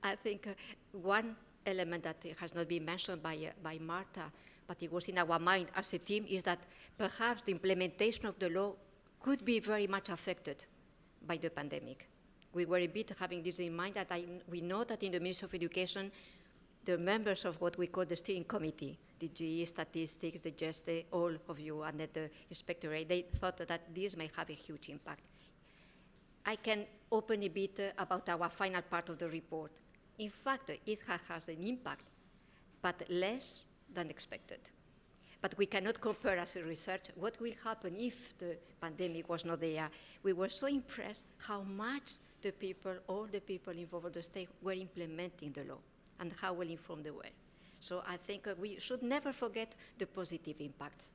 Speaker 1: I think one element that has not been mentioned by Marta, but it was in our mind as a team, is that perhaps the implementation of the law could be very much affected by the pandemic. We were a bit having this in mind, that we know that in the Ministry of Education, the members of what we call the steering committee, the GE, statistics, the GESTE, all of you, and then the inspectorate, they thought that this may have a huge impact. I can open a bit about our final part of the report. In fact, it has an impact, but less than expected. But we cannot compare as a research what will happen if the pandemic was not there. We were so impressed how much all the people involved in the state were implementing the law, and how well informed they were. So I think we should never forget the positive impacts.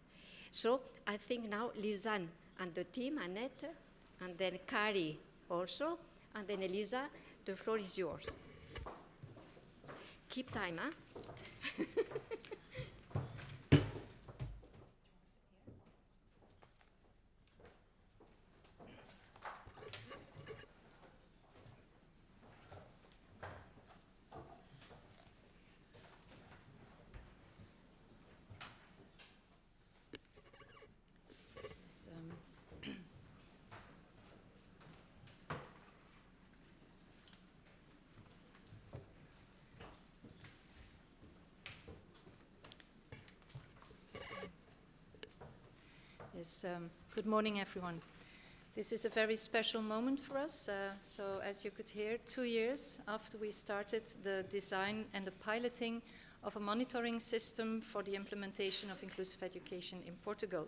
Speaker 1: So I think now Lisanne and the team, Annette, and then Kari also, and then Elisa, the floor is yours. Keep time, huh?
Speaker 5: Yes, good morning, everyone. This is a very special moment for us. So as you could hear, 2 years after we started the design and the piloting of a monitoring system for the implementation of inclusive education in Portugal.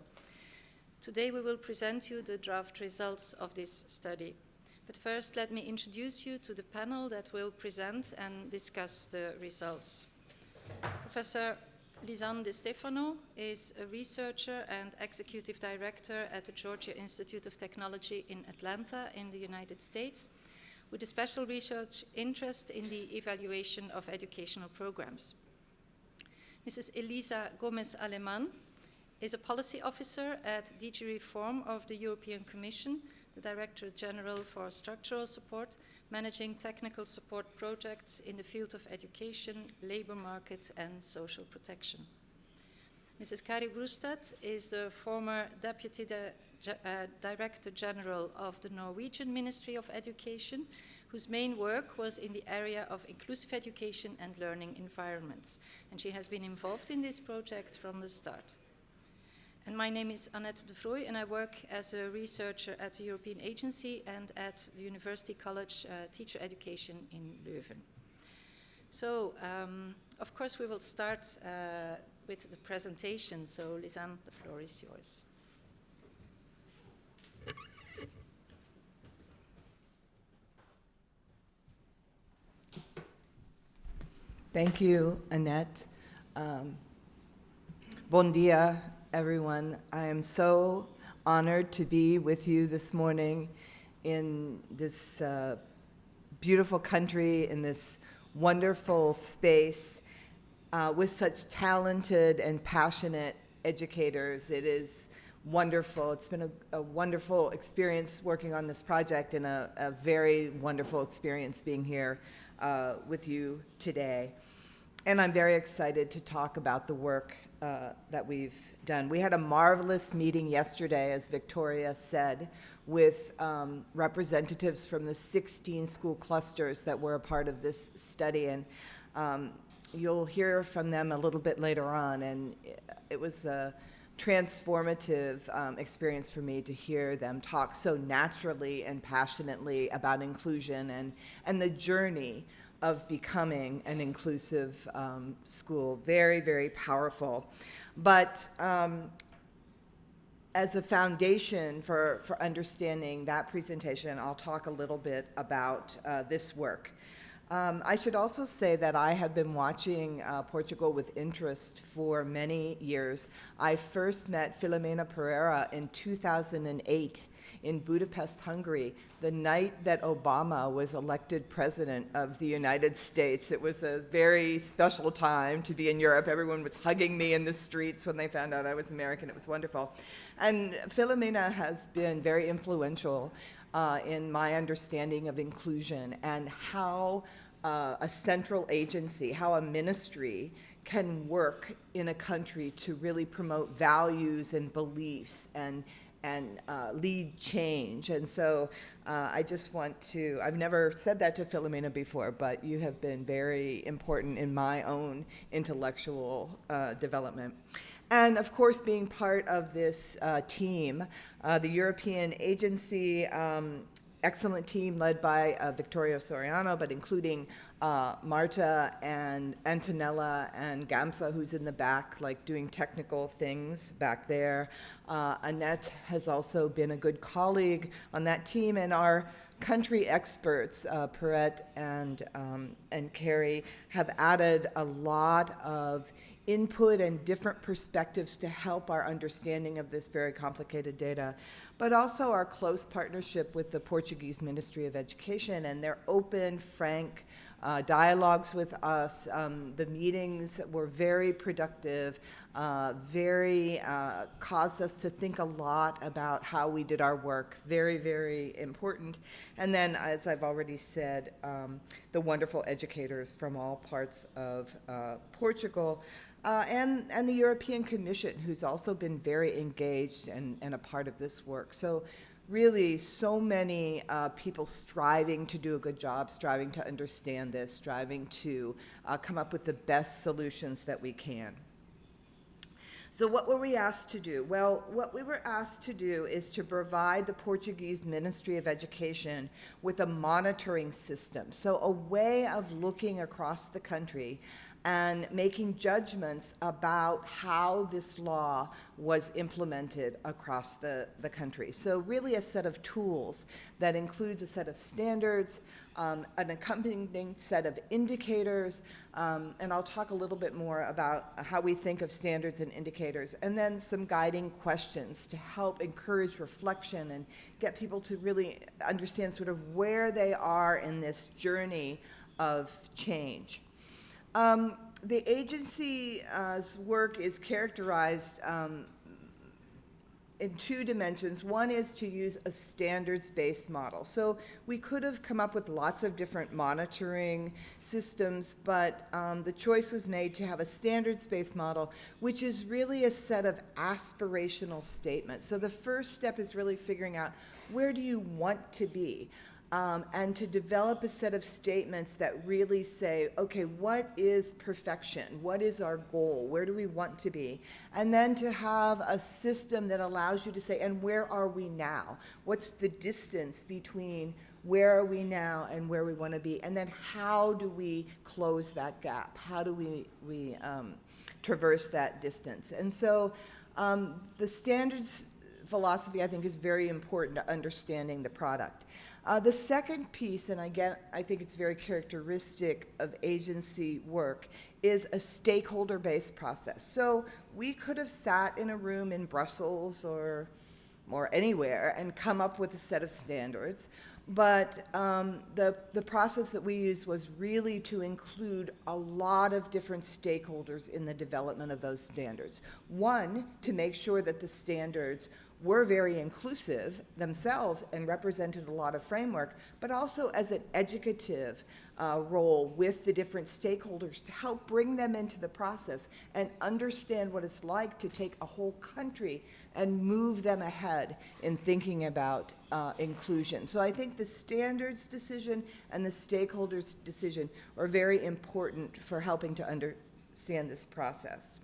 Speaker 5: Today we will present you the draft results of this study. But first, let me introduce you to the panel that will present and discuss the results. Professor Lisanne De Stefano is a researcher and executive director at the Georgia Institute of Technology in Atlanta in the United States, with a special research interest in the evaluation of educational programs. Mrs. Elisa Gomez Aleman is a policy officer at DG Reform of the European Commission, the Director General for Structural Support, managing technical support projects in the field of education, labor market, and social protection. Mrs. Kari Brustad is the former Deputy Director General of the Norwegian Ministry of Education, whose main work was in the area of inclusive education and learning environments. And she has been involved in this project from the start. And my name is Annette de Vrooy, and I work as a researcher at the European Agency and at the University College Teacher Education in Leuven. So, of course, we will start with the presentation. So, Lisanne, the floor is yours.
Speaker 6: Thank you, Annette. Bon dia, everyone. I am so honored to be with you this morning in this beautiful country, in this wonderful space, with such talented and passionate educators. It is wonderful. It's been a wonderful experience working on this project, and a very wonderful experience being here with you today. And I'm very excited to talk about the work that we've done. We had a marvelous meeting yesterday, as Victoria said, with representatives from the 16 school clusters that were a part of this study. And you'll hear from them a little bit later on. And it was a transformative experience for me to hear them talk so naturally and passionately about inclusion and the journey of becoming an inclusive school. Very, very powerful. But as a foundation for understanding that presentation, I'll talk a little bit about this work. I should also say that I have been watching Portugal with interest for many years. I first met Filomena Pereira in 2008 in Budapest, Hungary, the night that Obama was elected president of the United States. It was a very special time to be in Europe. Everyone was hugging me in the streets when they found out I was American. It was wonderful. And Filomena has been very influential in my understanding of inclusion and how a central agency, how a ministry can work in a country to really promote values and beliefs and lead change. And so I just want to, I've never said that to Filomena before, but you have been very important in my own intellectual development. And of course, being part of this team, the European Agency, excellent team led by Victoria Soriano, but including Marta and Antonella and Gamsa, who's in the back, like doing technical things back there. Annette has also been a good colleague on that team, and our country experts, Perrette and Carrie, have added a lot of input and different perspectives to help our understanding of this very complicated data, but also our close partnership with the Portuguese Ministry of Education and their open, frank dialogues with us. The meetings were very productive, caused us to think a lot about how we did our work. Very, very important. And then, as I've already said, the wonderful educators from all parts of Portugal, and the European Commission, who's also been very engaged and a part of this work. So really, so many people striving to do a good job, striving to understand this, striving to come up with the best solutions that we can. So what were we asked to do? Well, what we were asked to do is to provide the Portuguese Ministry of Education with a monitoring system, so a way of looking across the country and making judgments about how this law was implemented across the country. So really a set of tools that includes a set of standards, an accompanying set of indicators, and I'll talk a little bit more about how we think of standards and indicators, and then some guiding questions to help encourage reflection and get people to really understand sort of where they are in this journey of change. The agency's work is characterized in two dimensions. One is to use a standards-based model. So we could have come up with lots of different monitoring systems, but the choice was made to have a standards-based model, which is really a set of aspirational statements. So the first step is really figuring out, where do you want to be? And to develop a set of statements that really say, okay, what is perfection? What is our goal? Where do we want to be? And then to have a system that allows you to say, and where are we now? What's the distance between where are we now and where we want to be? And then how do we close that gap? How do we traverse that distance? And so the standards philosophy, I think, is very important to understanding the product. The second piece, and again, I think it's very characteristic of agency work, is a stakeholder-based process. So we could have sat in a room in Brussels or anywhere and come up with a set of standards, but the process that we used was really to include a lot of different stakeholders in the development of those standards. One, to make sure that the standards were very inclusive themselves and represented a lot of framework, but also as an educative role with the different stakeholders to help bring them into the process and understand what it's like to take a whole country and move them ahead in thinking about inclusion. So I think the standards decision and the stakeholders decision are very important for helping to understand this process.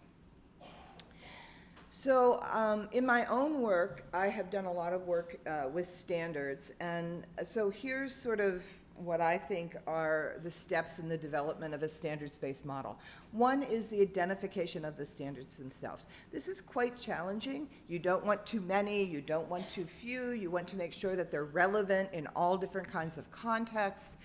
Speaker 6: So in my own work, I have done a lot of work with standards, and so here's sort of what I think are the steps in the development of a standards-based model. One is the identification of the standards themselves. This is quite challenging. You don't want too many, you don't want too few, you want to make sure that they're relevant in all different kinds of contexts.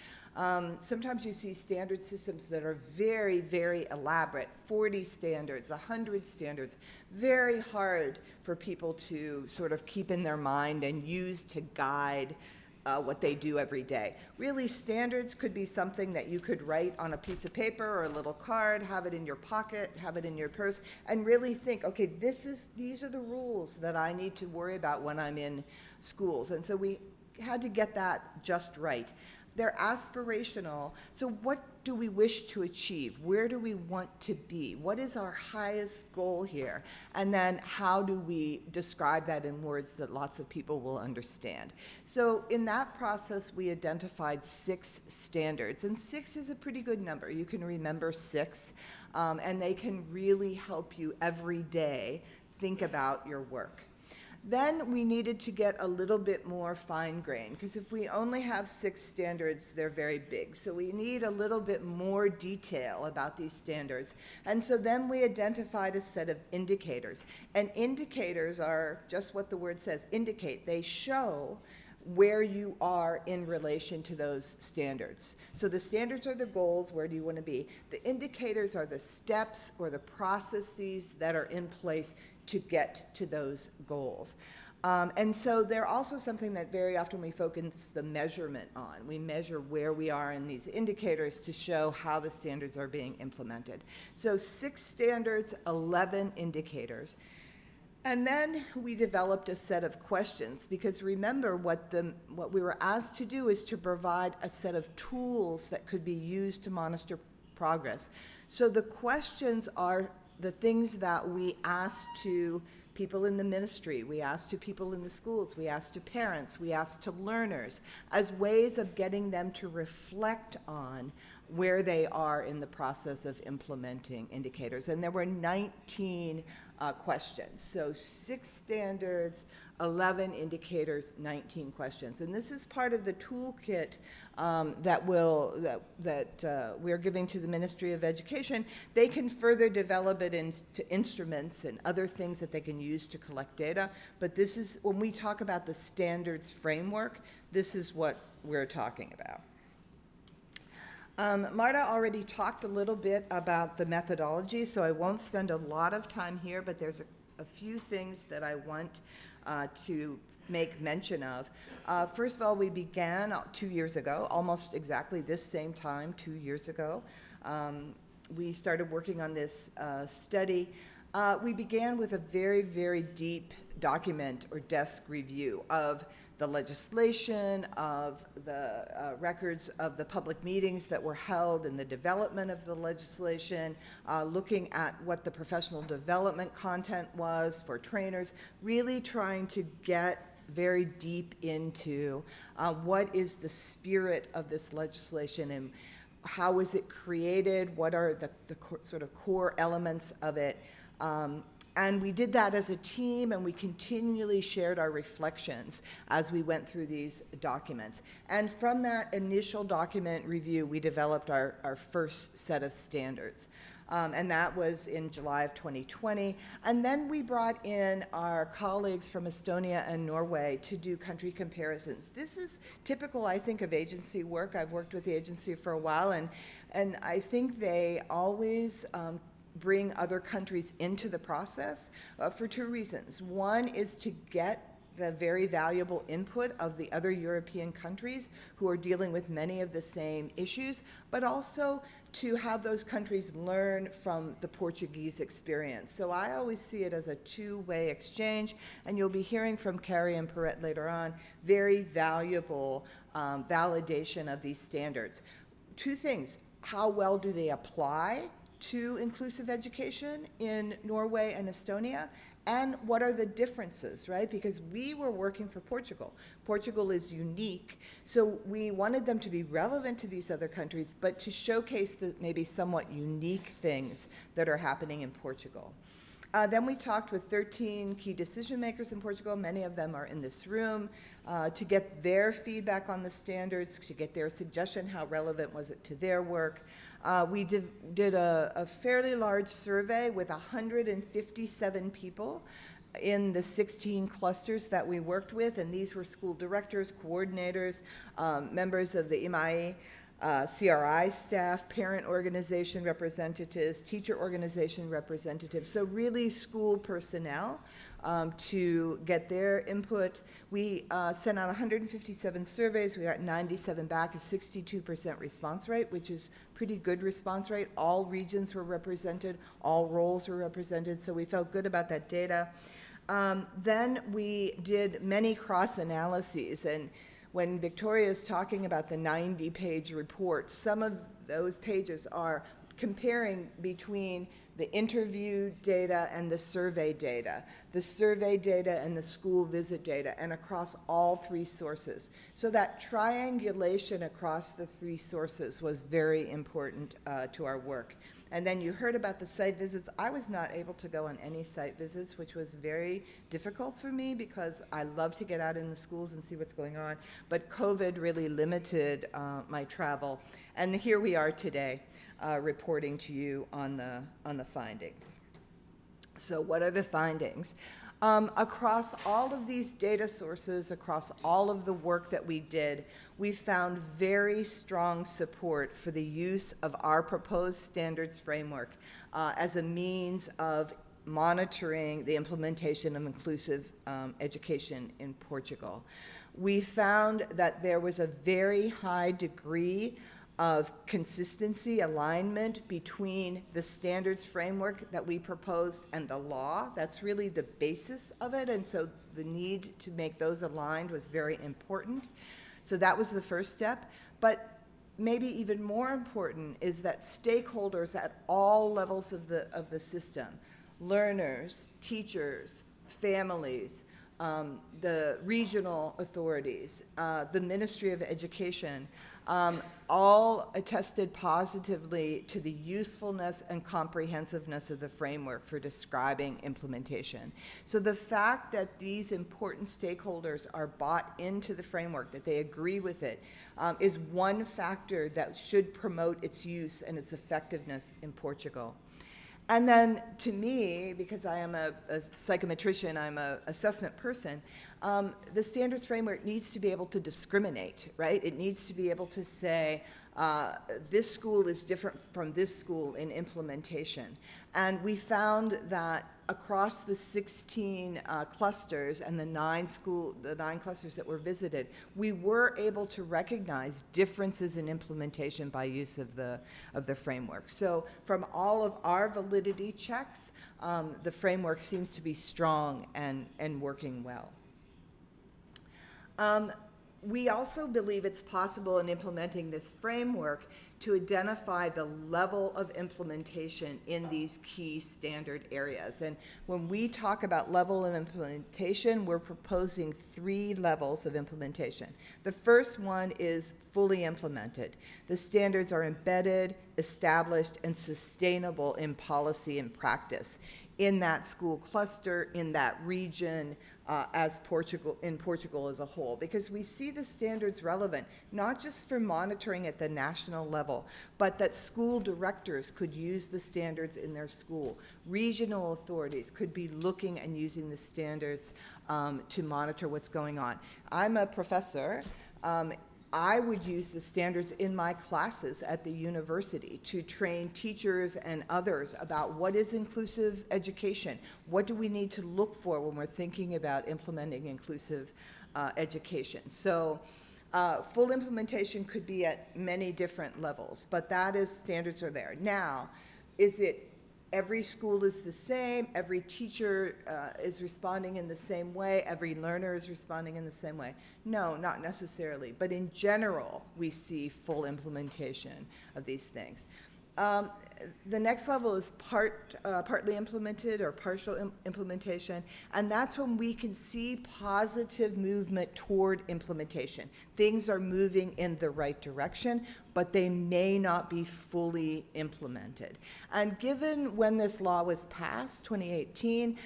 Speaker 6: Sometimes you see standard systems that are very, very elaborate, 40 standards, 100 standards, very hard for people to sort of keep in their mind and use to guide what they do every day. Really, standards could be something that you could write on a piece of paper or a little card, have it in your pocket, have it in your purse, and really think, okay, these are the rules that I need to worry about when I'm in schools. And so we had to get that just right. They're aspirational. So what do we wish to achieve? Where do we want to be? What is our highest goal here? And then how do we describe that in words that lots of people will understand? So in that process, we identified 6 standards. And 6 is a pretty good number. You can remember 6, and they can really help you every day think about your work. Then we needed to get a little bit more fine-grained, because if we only have 6 standards, they're very big. So we need a little bit more detail about these standards. And so then we identified a set of indicators. And indicators are just what the word says, indicate. They show where you are in relation to those standards. So the standards are the goals, where do you want to be? The indicators are the steps or the processes that are in place to get to those goals. And so they're also something that very often we focus the measurement on. We measure where we are in these indicators to show how the standards are being implemented. So 6 standards, 11 indicators. And then we developed a set of questions, because remember what we were asked to do is to provide a set of tools that could be used to monitor progress. So the questions are the things that we asked to people in the ministry, we asked to people in the schools, we asked to parents, we asked to learners, as ways of getting them to reflect on where they are in the process of implementing indicators. And there were 19 questions. So 6 standards, 11 indicators, 19 questions. And this is part of the toolkit that we're giving to the Ministry of Education. They can further develop it into instruments and other things that they can use to collect data. But this is, when we talk about the standards framework, this is what we're talking about. Marta already talked a little bit about the methodology, so I won't spend a lot of time here, but there's a few things that I want to make mention of. First of all, we began 2 years ago, almost exactly this same time, 2 years ago. We started working on this study We began with a very, very deep document or desk review of the legislation, of the records of the public meetings that were held in the development of the legislation, looking at what the professional development content was for trainers, really trying to get very deep into what is the spirit of this legislation and how is it created, what are the sort of core elements of it. And we did that as a team, and we continually shared our reflections as we went through these documents. And from that initial document review, we developed our first set of standards. And that was in July of 2020. And then we brought in our colleagues from Estonia and Norway to do country comparisons. This is typical, I think, of agency work. I've worked with the agency for a while, and I think they always bring other countries into the process for two reasons. One is to get the very valuable input of the other European countries who are dealing with many of the same issues, but also to have those countries learn from the Portuguese experience. So I always see it as a two-way exchange, and you'll be hearing from Carrie and Perrette later on, very valuable validation of these standards. Two things: how well do they apply to inclusive education in Norway and Estonia, and what are the differences, right? Because we were working for Portugal. Portugal is unique, so we wanted them to be relevant to these other countries, but to showcase the maybe somewhat unique things that are happening in Portugal. Then we talked with 13 key decision makers in Portugal, many of them are in this room, to get their feedback on the standards, to get their suggestion, how relevant was it to their work. We did a fairly large survey with 157 people in the 16 clusters that we worked with, and these were school directors, coordinators, members of the IMAI, CRI staff, parent organization representatives, teacher organization representatives, so really school personnel to get their input. We sent out 157 surveys. We got 97 back, a 62% response rate, which is pretty good response rate. All regions were represented, all roles were represented, so we felt good about that data. Then we did many cross-analyses, and when Victoria is talking about the 90-page report, some of those pages are comparing between the interview data and the survey data and the school visit data, and across all three sources. So that triangulation across the three sources was very important to our work. And then you heard about the site visits. I was not able to go on any site visits, which was very difficult for me because I love to get out in the schools and see what's going on, but COVID really limited my travel. And here we are today, reporting to you on the findings. So what are the findings? Across all of these data sources, across all of the work that we did, we found very strong support for the use of our proposed standards framework as a means of monitoring the implementation of inclusive education in Portugal. We found that there was a very high degree of consistency, alignment between the standards framework that we proposed and the law. That's really the basis of it, and so the need to make those aligned was very important. So that was the first step. But maybe even more important is that stakeholders at all levels of the system, learners, teachers, families, the regional authorities, the Ministry of Education, all attested positively to the usefulness and comprehensiveness of the framework for describing implementation. So the fact that these important stakeholders are bought into the framework, that they agree with it, is one factor that should promote its use and its effectiveness in Portugal. And then to me, because I am a psychometrician, I'm an assessment person, the standards framework needs to be able to discriminate, right? It needs to be able to say, This school is different from this school in implementation. And we found that across the 16 clusters and the 9 clusters that were visited, we were able to recognize differences in implementation by use of the framework. So from all of our validity checks, the framework seems to be strong and working well. We also believe it's possible in implementing this framework to identify the level of implementation in these key standard areas. And when we talk about level of implementation, we're proposing 3 levels of implementation. The first one is fully implemented. The standards are embedded, established, and sustainable in policy and practice in that school cluster, in that region, in Portugal as a whole, because we see the standards relevant, not just for monitoring at the national level, but that school directors could use the standards in their school. Regional authorities could be looking and using the standards to monitor what's going on. I'm a professor. I would use the standards in my classes at the university to train teachers and others about what is inclusive education. What do we need to look for when we're thinking about implementing inclusive education? So full implementation could be at many different levels, but that is, standards are there. Now, is it every school is the same, every teacher is responding in the same way, every learner is responding in the same way? No, not necessarily, but in general, we see full implementation of these things. The next level is partly implemented or partial implementation, and that's when we can see positive movement toward implementation. Things are moving in the right direction, but they may not be fully implemented. And given when this law was passed, 2018,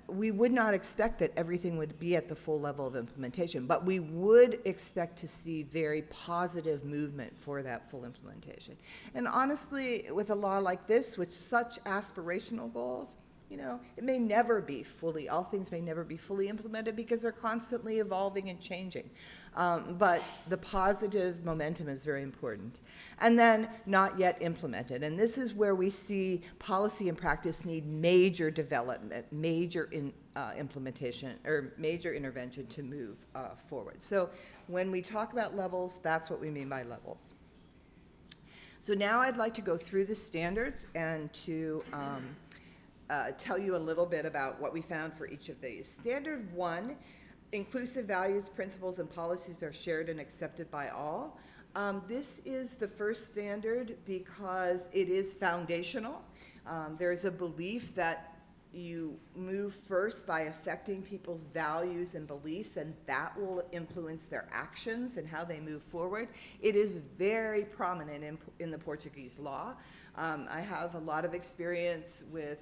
Speaker 6: we would not expect that everything would be at the full level of implementation, but we would expect to see very positive movement for that full implementation. And honestly, with a law like this, with such aspirational goals, you know, it may never be fully, all things may never be fully implemented because they're constantly evolving and changing. But the positive momentum is very important. And then not yet implemented. And this is where we see policy and practice need major development, major implementation, or major intervention to move forward. So when we talk about levels, that's what we mean by levels. So now I'd like to go through the standards and to tell you a little bit about what we found for each of these. Standard 1, inclusive values, principles, and policies are shared and accepted by all. This is the first standard because it is foundational. There is a belief that you move first by affecting people's values and beliefs, and that will influence their actions and how they move forward. It is very prominent in the Portuguese law. I have a lot of experience with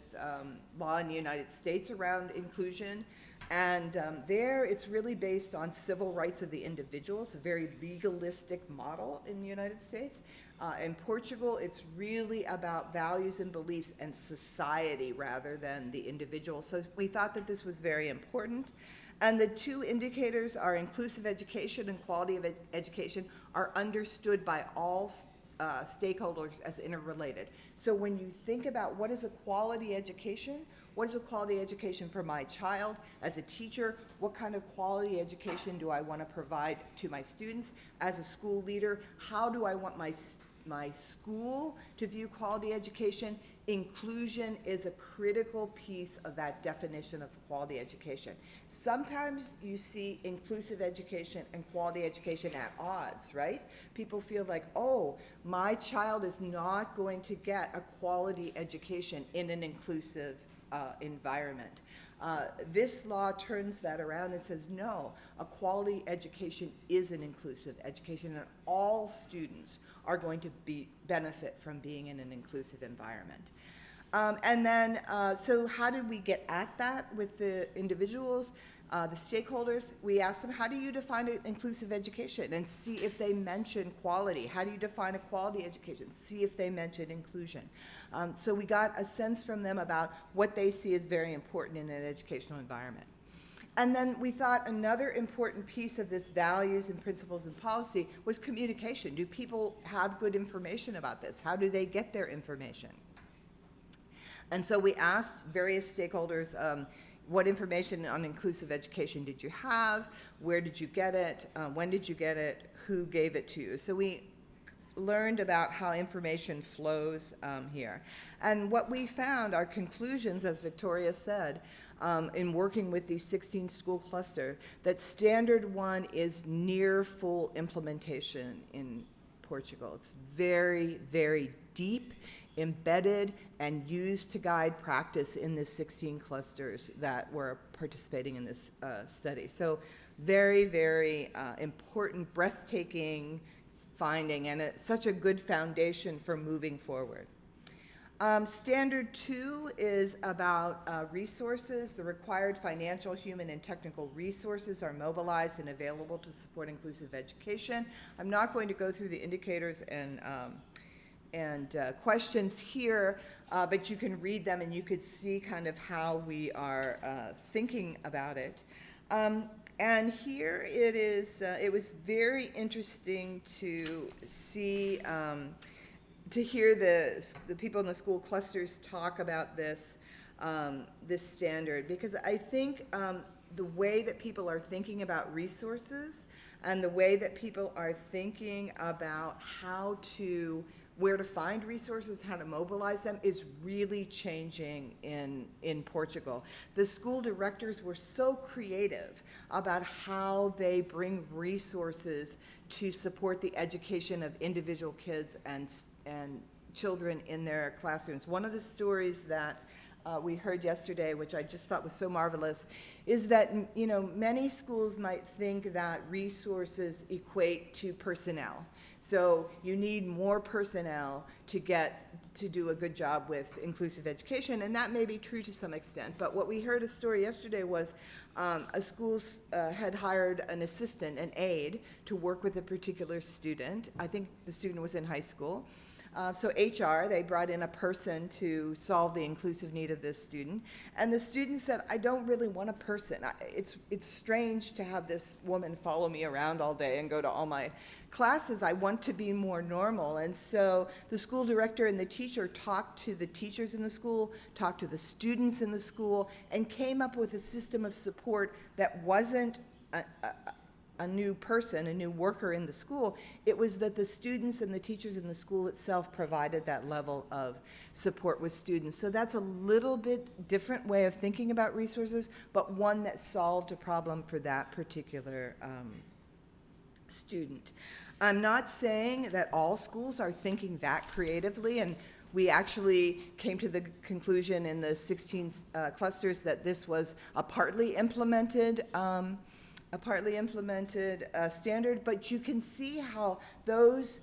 Speaker 6: law in the United States around inclusion, and there it's really based on civil rights of the individual. It's a very legalistic model in the United States. In Portugal, it's really about values and beliefs and society rather than the individual. So we thought that this was very important. And the 2 indicators are inclusive education and quality of education are understood by all stakeholders as interrelated. So when you think about what is a quality education, what is a quality education for my child as a teacher, what kind of quality education do I want to provide to my students as a school leader, how do I want my school to view quality education? Inclusion is a critical piece of that definition of quality education. Sometimes you see inclusive education and quality education at odds, right? People feel like, oh, my child is not going to get a quality education in an inclusive environment. This law turns that around and says, no, a quality education is an inclusive education, and all students are going to benefit from being in an inclusive environment. And then, so how did we get at that with the individuals, the stakeholders? We asked them, how do you define an inclusive education? And see if they mention quality. How do you define a quality education? See if they mention inclusion. So we got a sense from them about what they see as very important in an educational environment. And then we thought another important piece of this values and principles and policy was communication. Do people have good information about this? How do they get their information? And so we asked various stakeholders, what information on inclusive education did you have? Where did you get it? When did you get it? Who gave it to you? So we learned about how information flows here. And what we found, our conclusions, as Victoria said, in working with these 16 school cluster, that standard 1 is near full implementation in Portugal. It's very, very deep, embedded, and used to guide practice in the 16 clusters that were participating in this study. So very, very important, breathtaking finding, and it's such a good foundation for moving forward. Standard 2 is about resources. The required financial, human, and technical resources are mobilized and available to support inclusive education. I'm not going to go through the indicators and questions here, but you can read them and you could see kind of how we are thinking about it. And here it is, it was very interesting to see, to hear the people in the school clusters talk about this, this standard, because I think the way that people are thinking about resources and the way that people are thinking about where to find resources, how to mobilize them, is really changing in Portugal. The school directors were so creative about how they bring resources to support the education of individual kids and children in their classrooms. One of the stories that we heard yesterday, which I just thought was so marvelous, is that many schools might think that resources equate to personnel. So you need more personnel to do a good job with inclusive education, and that may be true to some extent. But what we heard a story yesterday was a school had hired an assistant, an aide, to work with a particular student. I think the student was in high school. So HR, they brought in a person to solve the inclusive need of this student. And the student said, I don't really want a person. It's strange to have this woman follow me around all day and go to all my classes. I want to be more normal. And so the school director and the teacher talked to the teachers in the school, talked to the students in the school, and came up with a system of support that wasn't a new person, a new worker in the school. It was that the students and the teachers in the school itself provided that level of support with students. So that's a little bit different way of thinking about resources, but one that solved a problem for that particular student. I'm not saying that all schools are thinking that creatively, and we actually came to the conclusion in the 16 clusters that this was a partly implemented standard, but you can see how those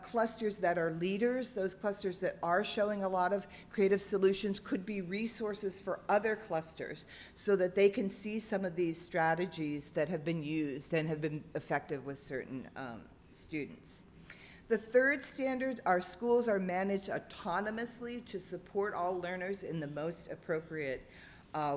Speaker 6: clusters that are leaders, those clusters that are showing a lot of creative solutions, could be resources for other clusters so that they can see some of these strategies that have been used and have been effective with certain students. The third standard, our schools are managed autonomously to support all learners in the most appropriate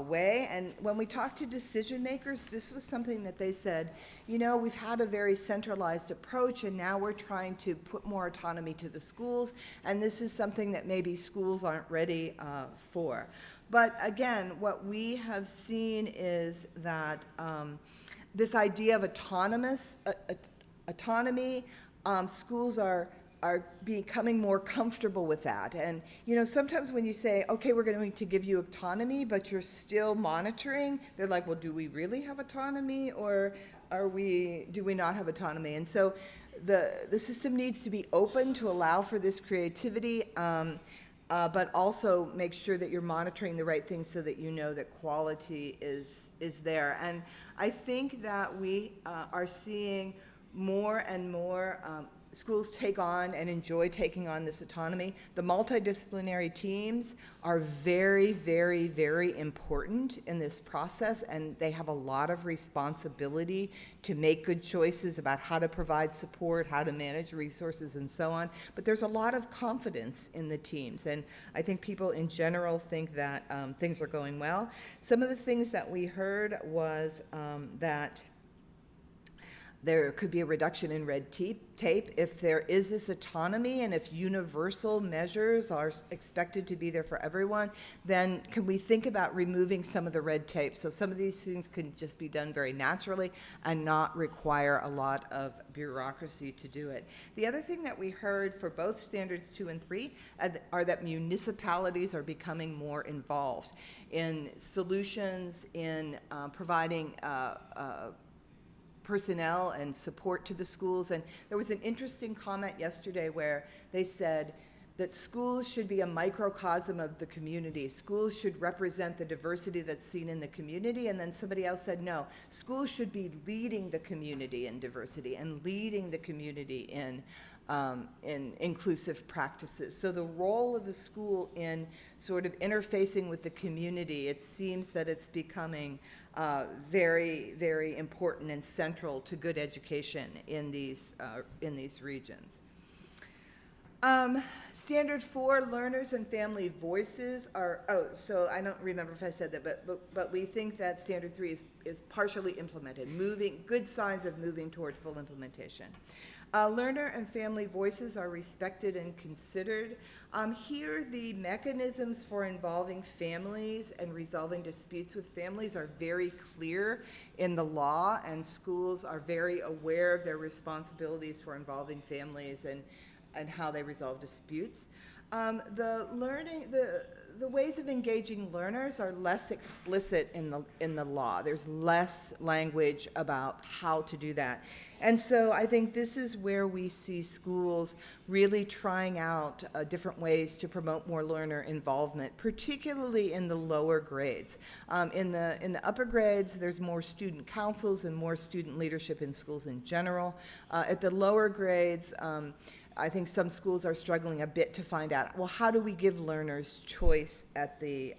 Speaker 6: way. And when we talked to decision makers, this was something that they said, we've had a very centralized approach, and now we're trying to put more autonomy to the schools, and this is something that maybe schools aren't ready for. But again, what we have seen is that this idea of autonomy, schools are becoming more comfortable with that. And sometimes when you say, okay, we're going to give you autonomy, but you're still monitoring, they're like, well, do we really have autonomy, or do we not have autonomy? And so the system needs to be open to allow for this creativity, but also make sure that you're monitoring the right things so that you know that quality is there. And I think that we are seeing more and more schools take on and enjoy taking on this autonomy. The multidisciplinary teams are very, very, very important in this process, and they have a lot of responsibility to make good choices about how to provide support, how to manage resources, and so on. But there's a lot of confidence in the teams, and I think people in general think that things are going well. Some of the things that we heard was that there could be a reduction in red tape if there is this autonomy, and if universal measures are expected to be there for everyone, then can we think about removing some of the red tape? So some of these things can just be done very naturally and not require a lot of bureaucracy to do it. The other thing that we heard for both standards 2 and 3 are that municipalities are becoming more involved in solutions, in providing personnel and support to the schools. And there was an interesting comment yesterday where they said that schools should be a microcosm of the community. Schools should represent the diversity that's seen in the community. And then somebody else said, no, schools should be leading the community in diversity and leading the community in inclusive practices. So the role of the school in sort of interfacing with the community, it seems that it's becoming very, very important and central to good education in these regions. Standard 4, learners and family voices are, so I don't remember if I said that, but we think that Standard 3 is partially implemented, good signs of moving toward full implementation. Learner and family voices are respected and considered. Here, the mechanisms for involving families and resolving disputes with families are very clear in the law, and schools are very aware of their responsibilities for involving families and how they resolve disputes. The ways of engaging learners are less explicit in the law. There's less language about how to do that. And so I think this is where we see schools really trying out different ways to promote more learner involvement, particularly in the lower grades. In the upper grades, there's more student councils and more student leadership in schools in general. At the lower grades, I think some schools are struggling a bit to find out, well, how do we give learners choice at the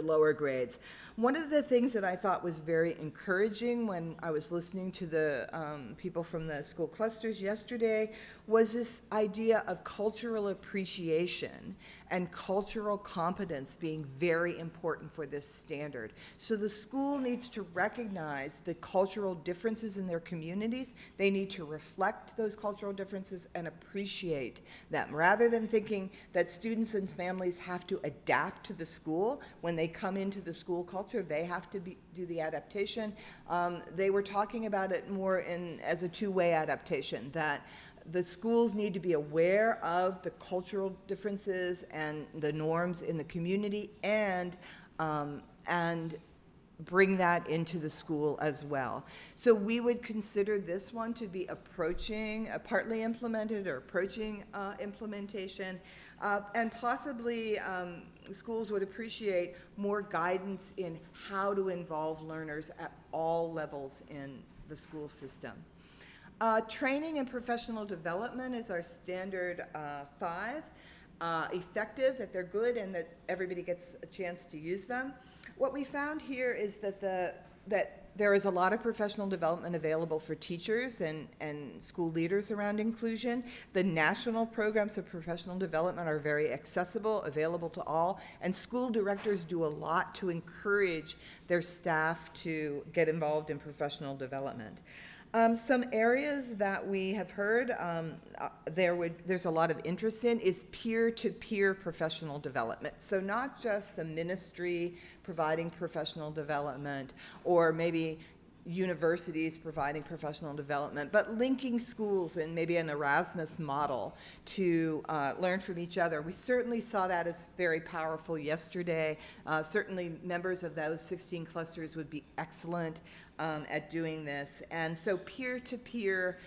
Speaker 6: lower grades? One of the things that I thought was very encouraging when I was listening to the people from the school clusters yesterday was this idea of cultural appreciation and cultural competence being very important for this standard. So the school needs to recognize the cultural differences in their communities. They need to reflect those cultural differences and appreciate them, rather than thinking that students and families have to adapt to the school. When they come into the school culture, they have to do the adaptation. They were talking about it more as a two-way adaptation, that the schools need to be aware of the cultural differences and the norms in the community and bring that into the school as well. So we would consider this one to be approaching, partly implemented or approaching implementation. And possibly schools would appreciate more guidance in how to involve learners at all levels in the school system. Training and professional development is our standard 5. Effective, that they're good and that everybody gets a chance to use them. What we found here is that there is a lot of professional development available for teachers and school leaders around inclusion. The national programs of professional development are very accessible, available to all, and school directors do a lot to encourage their staff to get involved in professional development. Some areas that we have heard there's a lot of interest in is peer-to-peer professional development. So not just the ministry providing professional development or maybe universities providing professional development, but linking schools in maybe an Erasmus model to learn from each other. We certainly saw that as very powerful yesterday. Certainly members of those 16 clusters would be excellent at doing this. And so peer-to-peer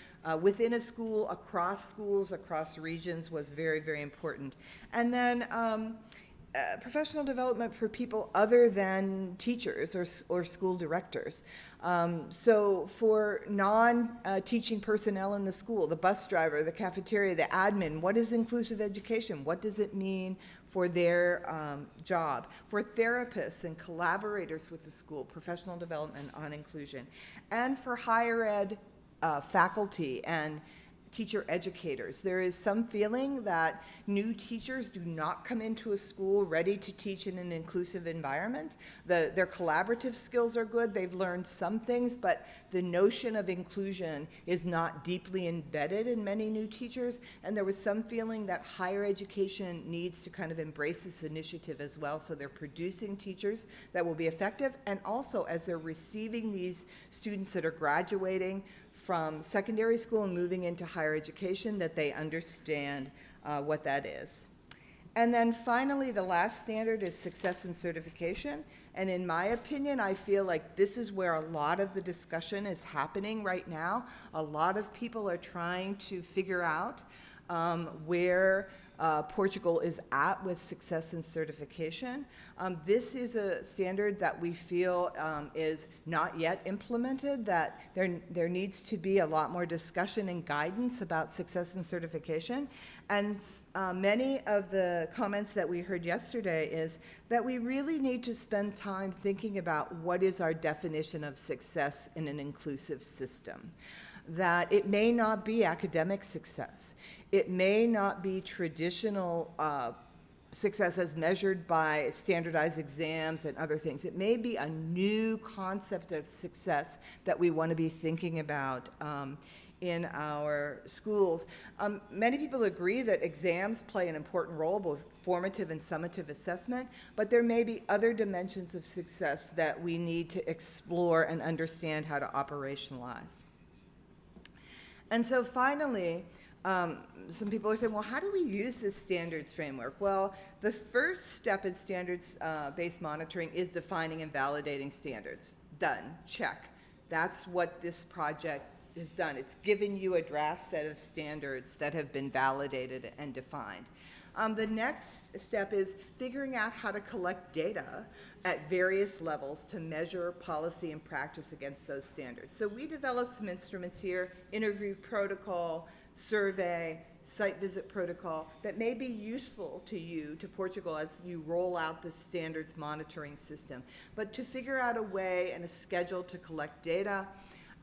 Speaker 6: within a school, across schools, across regions was very, very important. And then professional development for people other than teachers or school directors. So for non-teaching personnel in the school, the bus driver, the cafeteria, the admin, what is inclusive education? What does it mean for their job? For therapists and collaborators with the school, professional development on inclusion. And for higher ed faculty and teacher educators. There is some feeling that new teachers do not come into a school ready to teach in an inclusive environment. Their collaborative skills are good, they've learned some things, but the notion of inclusion is not deeply embedded in many new teachers, and there was some feeling that higher education needs to kind of embrace this initiative as well, so they're producing teachers that will be effective, and also as they're receiving these students that are graduating from secondary school and moving into higher education, that they understand what that is. And then finally, the last standard is success and certification. And in my opinion, I feel like this is where a lot of the discussion is happening right now. A lot of people are trying to figure out where Portugal is at with success and certification. This is a standard that we feel is not yet implemented, that there needs to be a lot more discussion and guidance about success and certification. And many of the comments that we heard yesterday is that we really need to spend time thinking about what is our definition of success in an inclusive system. That it may not be academic success. It may not be traditional success as measured by standardized exams and other things. It may be a new concept of success that we want to be thinking about in our schools. Many people agree that exams play an important role, both formative and summative assessment, but there may be other dimensions of success that we need to explore and understand how to operationalize. And so finally, some people are saying, well, how do we use this standards framework? Well, the first step in standards-based monitoring is defining and validating standards. Done, check. That's what this project has done. It's given you a draft set of standards that have been validated and defined. The next step is figuring out how to collect data at various levels to measure policy and practice against those standards. So we developed some instruments here, interview protocol, survey, site visit protocol, that may be useful to you, to Portugal, as you roll out the standards monitoring system. But to figure out a way and a schedule to collect data,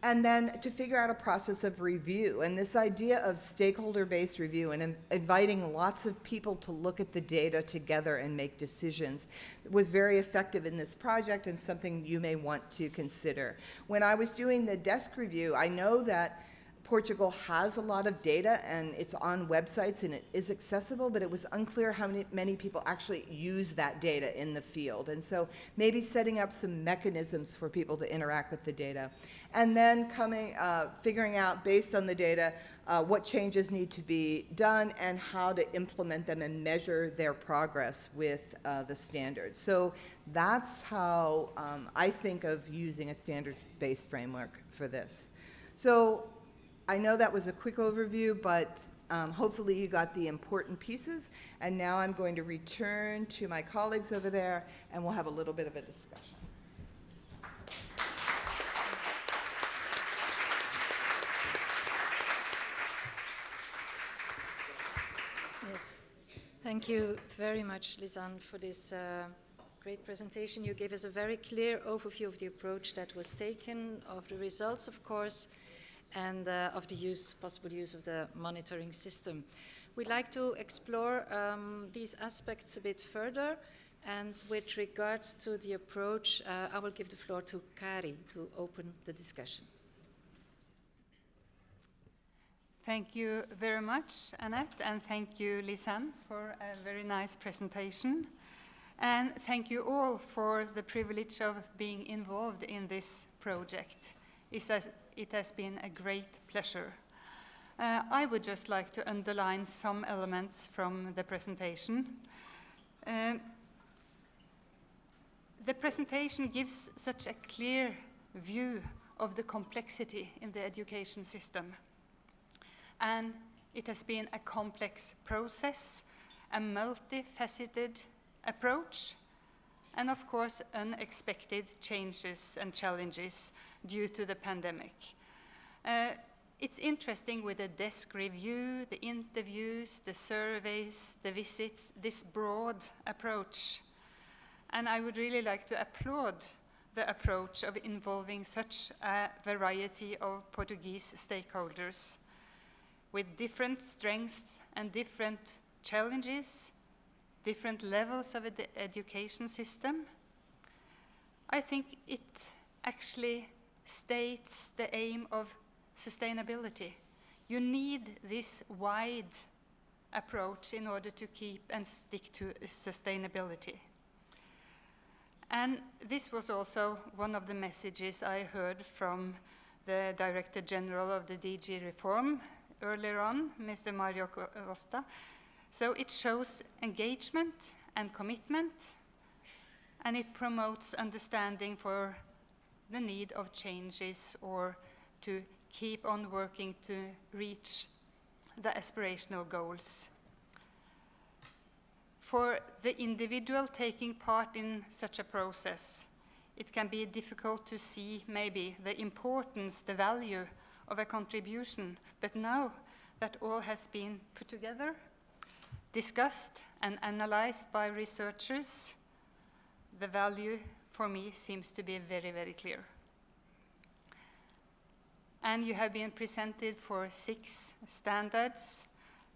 Speaker 6: and then to figure out a process of review. And this idea of stakeholder-based review and inviting lots of people to look at the data together and make decisions was very effective in this project and something you may want to consider. When I was doing the desk review, I know that Portugal has a lot of data and it's on websites and it is accessible, but it was unclear how many people actually use that data in the field. And so maybe setting up some mechanisms for people to interact with the data. And then figuring out, based on the data, what changes need to be done and how to implement them and measure their progress with the standards. So that's how I think of using a standards-based framework for this. So I know that was a quick overview, but hopefully you got the important pieces. And now I'm going to return to my colleagues over there, and we'll have a little bit of a discussion.
Speaker 5: Yes. Thank you very much, Lisanne, for this great presentation. You gave us a very clear overview of the approach that was taken, of the results, of course, and of the possible use of the monitoring system. We'd like to explore these aspects a bit further, and with regard to the approach, I will give the floor to Kari to open the discussion.
Speaker 7: Thank you very much, Annette, and thank you, Lisanne, for a very nice presentation. And thank you all for the privilege of being involved in this project. It has been a great pleasure. I would just like to underline some elements from the presentation. The presentation gives such a clear view of the complexity in the education system. And it has been a complex process, a multifaceted approach, and of course unexpected changes and challenges due to the pandemic. It's interesting with the desk review, the interviews, the surveys, the visits, this broad approach. And I would really like to applaud the approach of involving such a variety of Portuguese stakeholders with different strengths and different challenges, different levels of the education system. I think it actually states the aim of sustainability. You need this wide approach in order to keep and stick to sustainability. And this was also one of the messages I heard from the Director General of the DG Reform earlier on, Mr. Mario Costa. So it shows engagement and commitment, and it promotes understanding for the need of changes or to keep on working to reach the aspirational goals. For the individual taking part in such a process, it can be difficult to see maybe the importance, the value of a contribution, but now that all has been put together, discussed and analyzed by researchers, the value for me seems to be very, very clear. And you have been presented for 6 standards,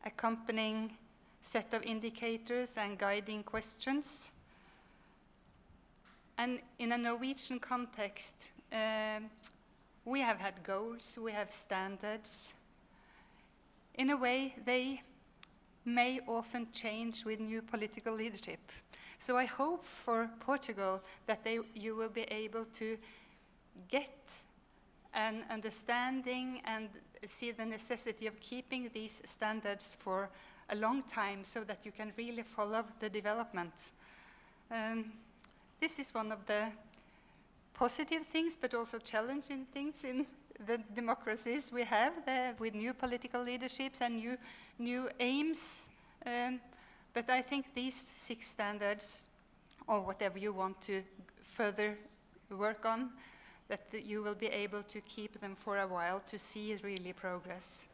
Speaker 7: accompanying set of indicators and guiding questions. And in a Norwegian context, we have had goals, we have standards. In a way, they may often change with new political leadership. So I hope for Portugal that you will be able to get an understanding and see the necessity of keeping these standards for a long time so that you can really follow the development. This is one of the positive things, but also challenging things in the democracies we have with new political leaderships and new aims. But I think these 6 standards, or whatever you want to further work on, that you will be able to keep them for a while to see really progress.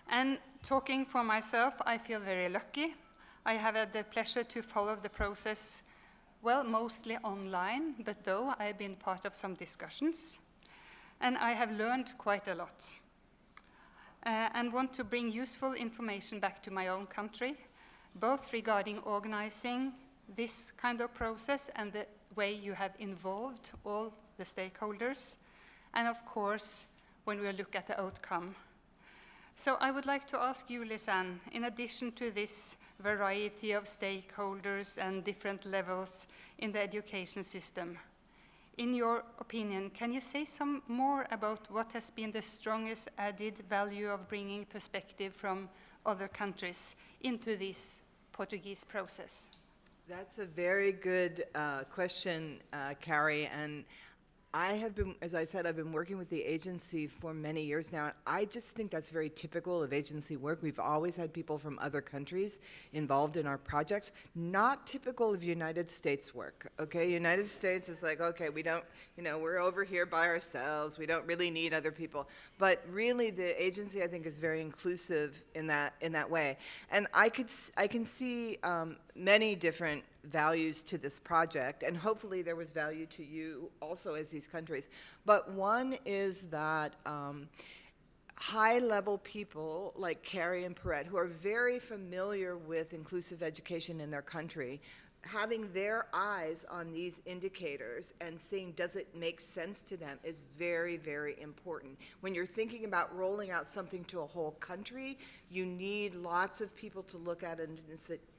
Speaker 7: And talking for myself, I feel very lucky. I have had the pleasure to follow the process, well, mostly online, but though I've been part of some discussions. And I have learned quite a lot. And want to bring useful information back to my own country, both regarding organizing this kind of process and the way you have involved all the stakeholders, and of course, when we look at the outcome. So I would like to ask you, Lisanne, in addition to this variety of stakeholders and different levels in the education system, in your opinion, can you say some more about what has been the strongest added value of bringing perspective from other countries into this Portuguese process?
Speaker 6: That's a very good question, Carrie, and I have been, as I said, I've been working with the agency for many years now, and I just think that's very typical of agency work. We've always had people from other countries involved in our projects, not typical of United States work, okay? United States is like, okay, we don't, we're over here by ourselves, we don't really need other people. But really, the agency, I think, is very inclusive in that way. And I can see many different values to this project, and hopefully there was value to you also as these countries. But one is that high-level people like Carrie and Perrette, who are very familiar with inclusive education in their country, having their eyes on these indicators and seeing does it make sense to them is very, very important. When you're thinking about rolling out something to a whole country, you need lots of people to look at it and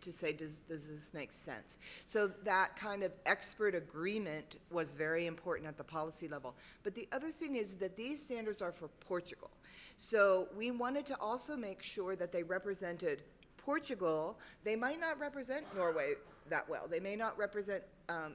Speaker 6: to say, does this make sense? So that kind of expert agreement was very important at the policy level. But the other thing is that these standards are for Portugal. So we wanted to also make sure that they represented Portugal, they might not represent Norway that well. They may not represent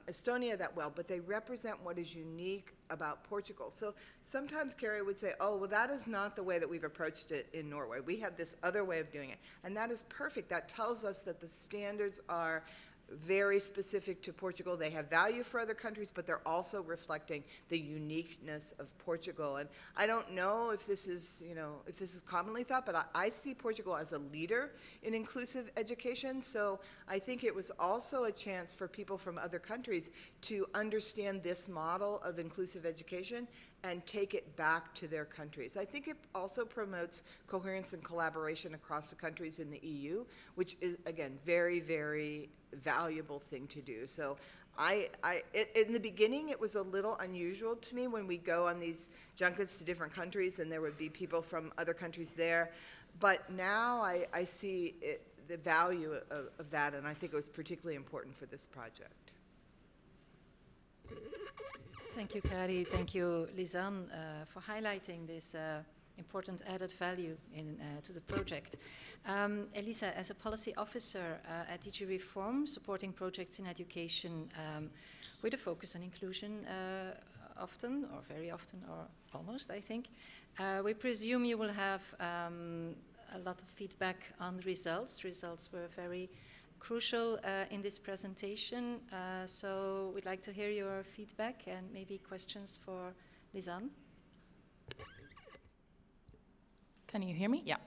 Speaker 6: Estonia that well, but they represent what is unique about Portugal. So sometimes Carrie would say, oh, well, that is not the way that we've approached it in Norway. We have this other way of doing it. And that is perfect. That tells us that the standards are very specific to Portugal. They have value for other countries, but they're also reflecting the uniqueness of Portugal. And I don't know if this is, if this is commonly thought, but I see Portugal as a leader in inclusive education. So I think it was also a chance for people from other countries to understand this model of inclusive education and take it back to their countries. I think it also promotes coherence and collaboration across the countries in the EU, which is, again, very, very valuable thing to do. So in the beginning, it was a little unusual to me when we go on these junkets to different countries and there would be people from other countries there. But now I see the value of that, and I think it was particularly important for this project.
Speaker 5: Thank you, Kari. Thank you, Lisanne, for highlighting this important added value to the project. Elisa, as a policy officer at DG Reform, supporting projects in education with a focus on inclusion often, or very often, or almost, I think, we presume you will have a lot of feedback on the results. Results were very crucial in this presentation, so we'd like to hear your feedback and maybe questions for Lisanne.
Speaker 8: Can you hear me? Yeah.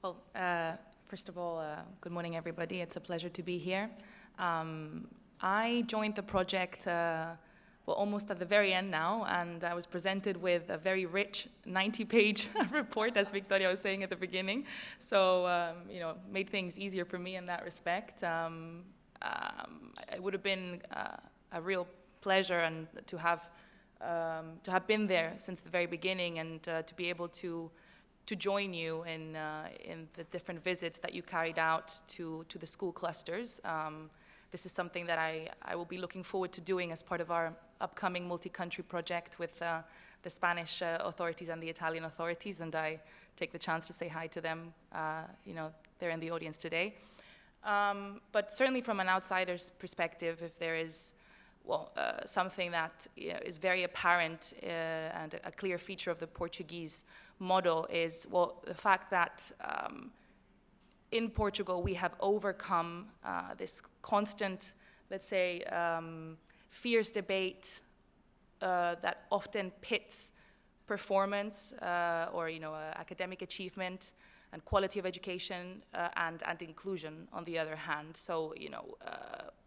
Speaker 8: Well, first of all, good morning, everybody. It's a pleasure to be here. I joined the project almost at the very end now, and I was presented with a very rich 90-page report, as Victoria was saying at the beginning. So, made things easier for me in that respect. It would have been a real pleasure and to have been there since the very beginning, and to be able to join you in the different visits that you carried out to the school clusters. This is something that I will be looking forward to doing as part of our upcoming multi-country project with the Spanish authorities and the Italian authorities, and I take the chance to say hi to them. They're in the audience today. But certainly from an outsider's perspective, if there is something that is very apparent and a clear feature of the Portuguese model is, the fact that in Portugal we have overcome this constant, let's say, fierce debate that often pits performance or academic achievement and quality of education and inclusion on the other hand. So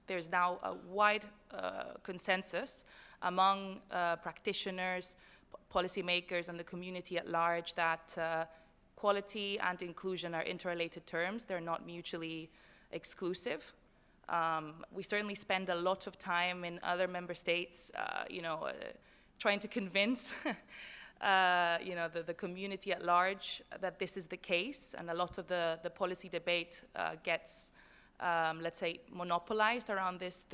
Speaker 8: there's now a wide consensus among practitioners, policymakers, and the community at large that quality and inclusion are interrelated terms. They're not mutually exclusive. We certainly spend a lot of time in other member states, trying to convince the community at large that this is the case, and a lot of the policy debate gets, let's say, monopolized around this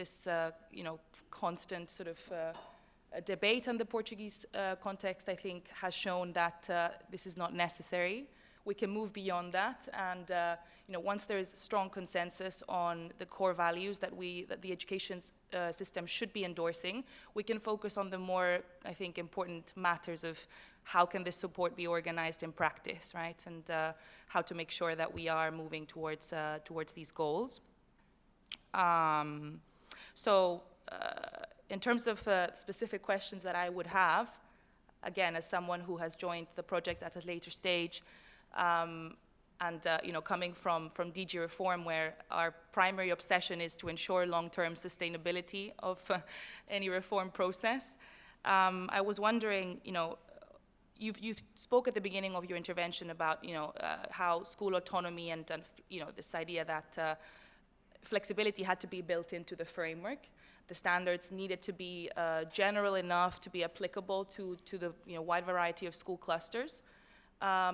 Speaker 8: constant sort of debate. And the Portuguese context, I think, has shown that this is not necessary. We can move beyond that, and once there is strong consensus on the core values that the education system should be endorsing, we can focus on the more, I think, important matters of how can this support be organized in practice, right? And how to make sure that we are moving towards these goals. In terms of specific questions that I would have, again, as someone who has joined the project at a later stage, and coming from DG Reform, where our primary obsession is to ensure long-term sustainability of any reform process, I was wondering, you spoke at the beginning of your intervention about how school autonomy and this idea that flexibility had to be built into the framework. The standards needed to be general enough to be applicable to the wide variety of school clusters.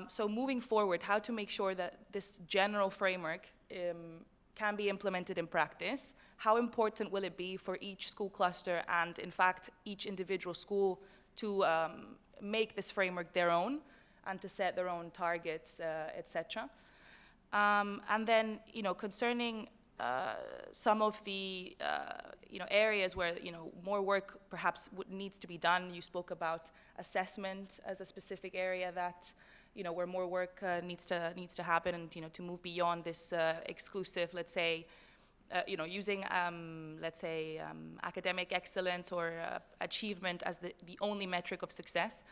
Speaker 8: So moving forward, how to make sure that this general framework can be implemented in practice? How important will it be for each school cluster and, in fact, each individual school to make this framework their own and to set their own targets, etc.? And then, concerning some of the, areas where, more work perhaps needs to be done. You spoke about assessment as a specific area that, where more work needs to happen, and, to move beyond this exclusive, let's say, using, academic excellence or achievement as the only metric of success.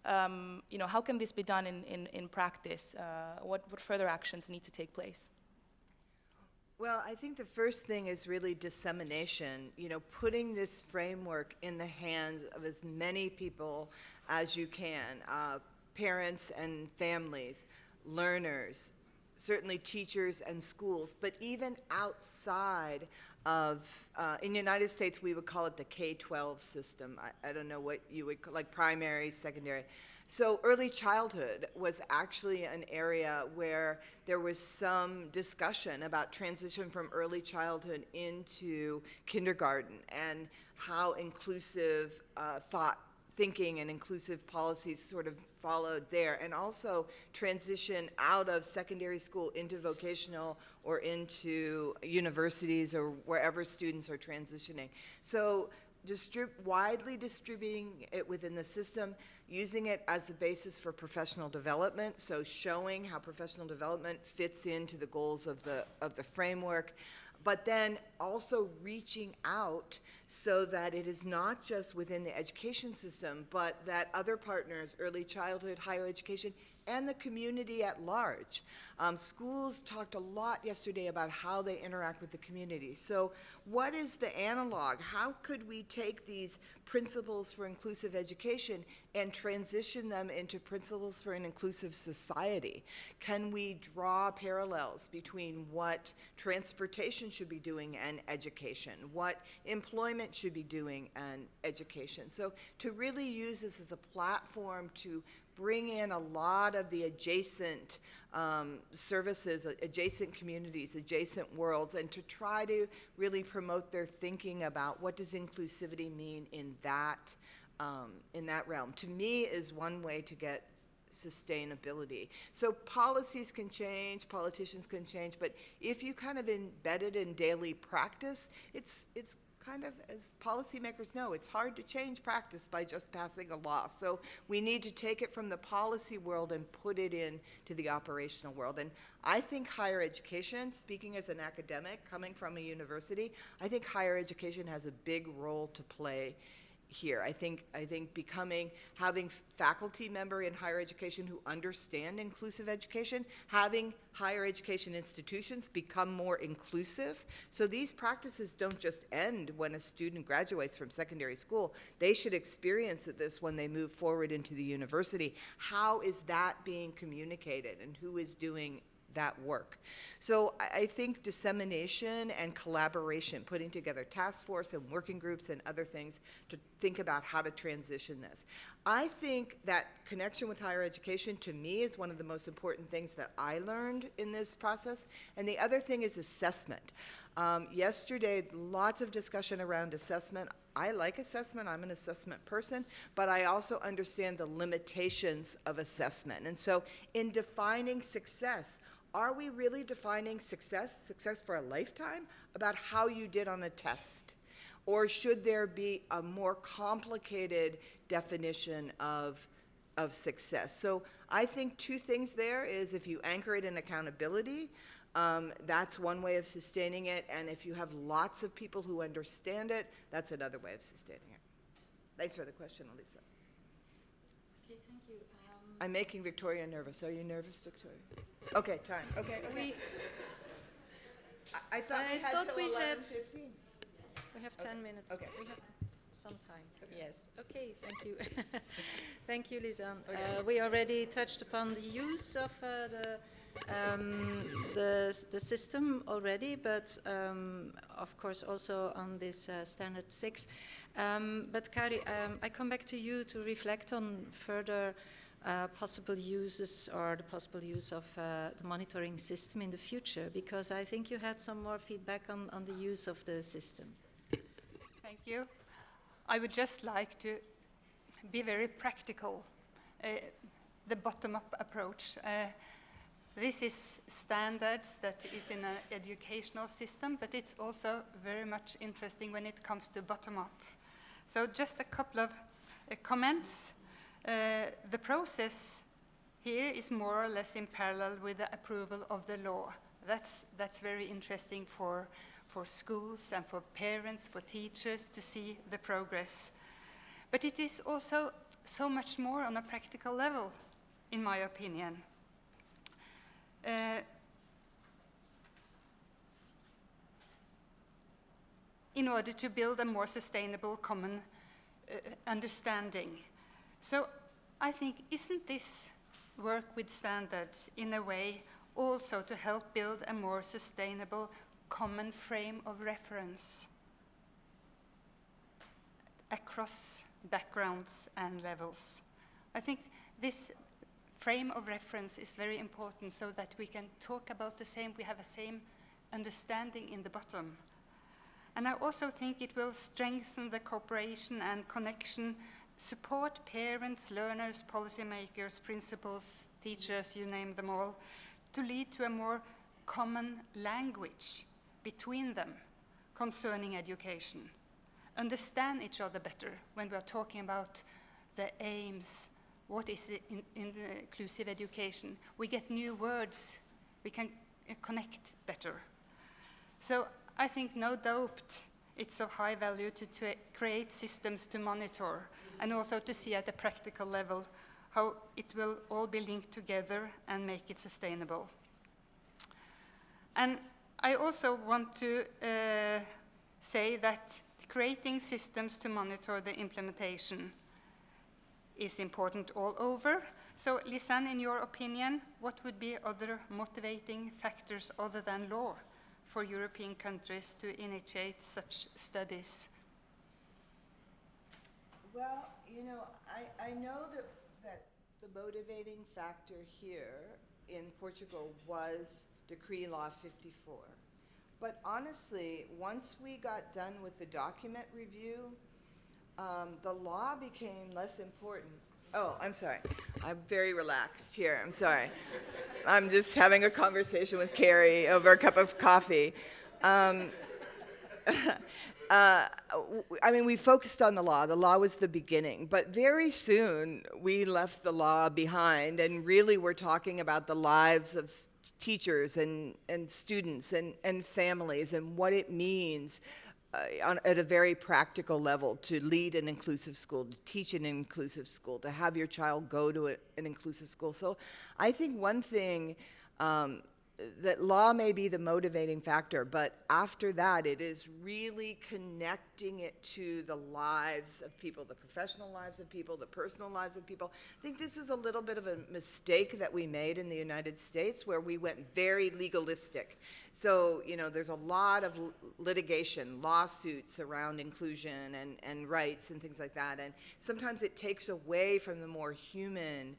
Speaker 8: How can this be done in practice? What further actions need to take place?
Speaker 6: Well, I think the first thing is really dissemination, putting this framework in the hands of as many people as you can, parents and families, learners, certainly teachers and schools, but even outside of, in the United States, we would call it the K-12 system. I don't know what you would call, like primary, secondary. So early childhood was actually an area where there was some discussion about transition from early childhood into kindergarten and how inclusive thinking and inclusive policies sort of followed there, and also transition out of secondary school into vocational or into universities or wherever students are transitioning. So widely distributing it within the system, using it as the basis for professional development, so showing how professional development fits into the goals of the framework, but then also reaching out so that it is not just within the education system, but that other partners, early childhood, higher education, and the community at large. Schools talked a lot yesterday about how they interact with the community. So what is the analog? How could we take these principles for inclusive education and transition them into principles for an inclusive society? Can we draw parallels between what transportation should be doing and education, what employment should be doing and education? So to really use this as a platform to bring in a lot of the adjacent services, adjacent communities, adjacent worlds, and to try to really promote their thinking about what does inclusivity mean in that realm. To me, is one way to get sustainability. So policies can change, politicians can change, but if you kind of embed it in daily practice, it's kind of, as policymakers know, it's hard to change practice by just passing a law. So we need to take it from the policy world and put it into the operational world. And I think higher education, speaking as an academic coming from a university, I think higher education has a big role to play here. I think having faculty member in higher education who understand inclusive education, having higher education institutions become more inclusive. So these practices don't just end when a student graduates from secondary school. They should experience this when they move forward into the university. How is that being communicated, and who is doing that work? So I think dissemination and collaboration, putting together task force and working groups and other things to think about how to transition this. I think that connection with higher education, to me, is one of the most important things that I learned in this process. And the other thing is assessment. Yesterday, lots of discussion around assessment. I like assessment, I'm an assessment person, but I also understand the limitations of assessment. And so in defining success, are we really defining success for a lifetime, about how you did on a test? Or should there be a more complicated definition of success? So I think two things there is, if you anchor it in accountability, that's one way of sustaining it, and if you have lots of people who understand it, that's another way of sustaining it. Thanks for the question, Elisa.
Speaker 5: Okay, thank you.
Speaker 6: I'm making Victoria nervous. Are you nervous, Victoria? Okay, time. Okay. I thought we had till 11:15.
Speaker 5: We have 10 minutes.
Speaker 6: Okay.
Speaker 5: We have some time. Okay. Yes. Okay, thank you. Thank you, Lisa.
Speaker 6: Okay.
Speaker 5: We already touched upon the use of the system already, but of course also on this standard 6. But Kari, I come back to you to reflect on further possible uses, or the possible use of the monitoring system in the future, because I think you had some more feedback on the use of the system.
Speaker 7: Thank you. I would just like to be very practical, the bottom-up approach. this is standards that is in an educational system, but it's also very much interesting when it comes to bottom-up. So just a couple of comments. The process here is more or less in parallel with the approval of the law. That's very interesting for schools and for parents, for teachers to see the progress. But it is also so much more on a practical level, in my opinion. In order to build a more sustainable common understanding. So I think, isn't this work with standards in a way also to help build a more sustainable common frame of reference across backgrounds and levels? I think this frame of reference is very important so that we can talk about the same, we have a same understanding in the bottom. And I also think it will strengthen the cooperation and connection, support parents, learners, policymakers, principals, teachers, you name them all, to lead to a more common language between them concerning education. Understand each other better when we are talking about the aims, what is inclusive education. We get new words, we can connect better. So I think no doubt it's of high value to create systems to monitor and also to see at a practical level how it will all be linked together and make it sustainable. And I also want to say that creating systems to monitor the implementation is important all over. So, Lisanne, in your opinion, what would be other motivating factors other than law for European countries to initiate such studies?
Speaker 6: Well, you know, I know that the motivating factor here in Portugal was Decree Law 54. But honestly, once we got done with the document review, the law became less important. Oh, I'm sorry. I'm very relaxed here. I'm sorry. I'm just having a conversation with Carrie over a cup of coffee. I mean, we focused on the law. The law was the beginning. But very soon, we left the law behind and really were talking about the lives of teachers and students and families and what it means at a very practical level to lead an inclusive school, to teach an inclusive school, to have your child go to an inclusive school. So I think one thing, that law may be the motivating factor, but after that, it is really connecting it to the lives of people, the professional lives of people, the personal lives of people. I think this is a little bit of a mistake that we made in the United States where we went very legalistic. So, you know, there's a lot of litigation, lawsuits around inclusion and rights and things like that. And sometimes it takes away from the more human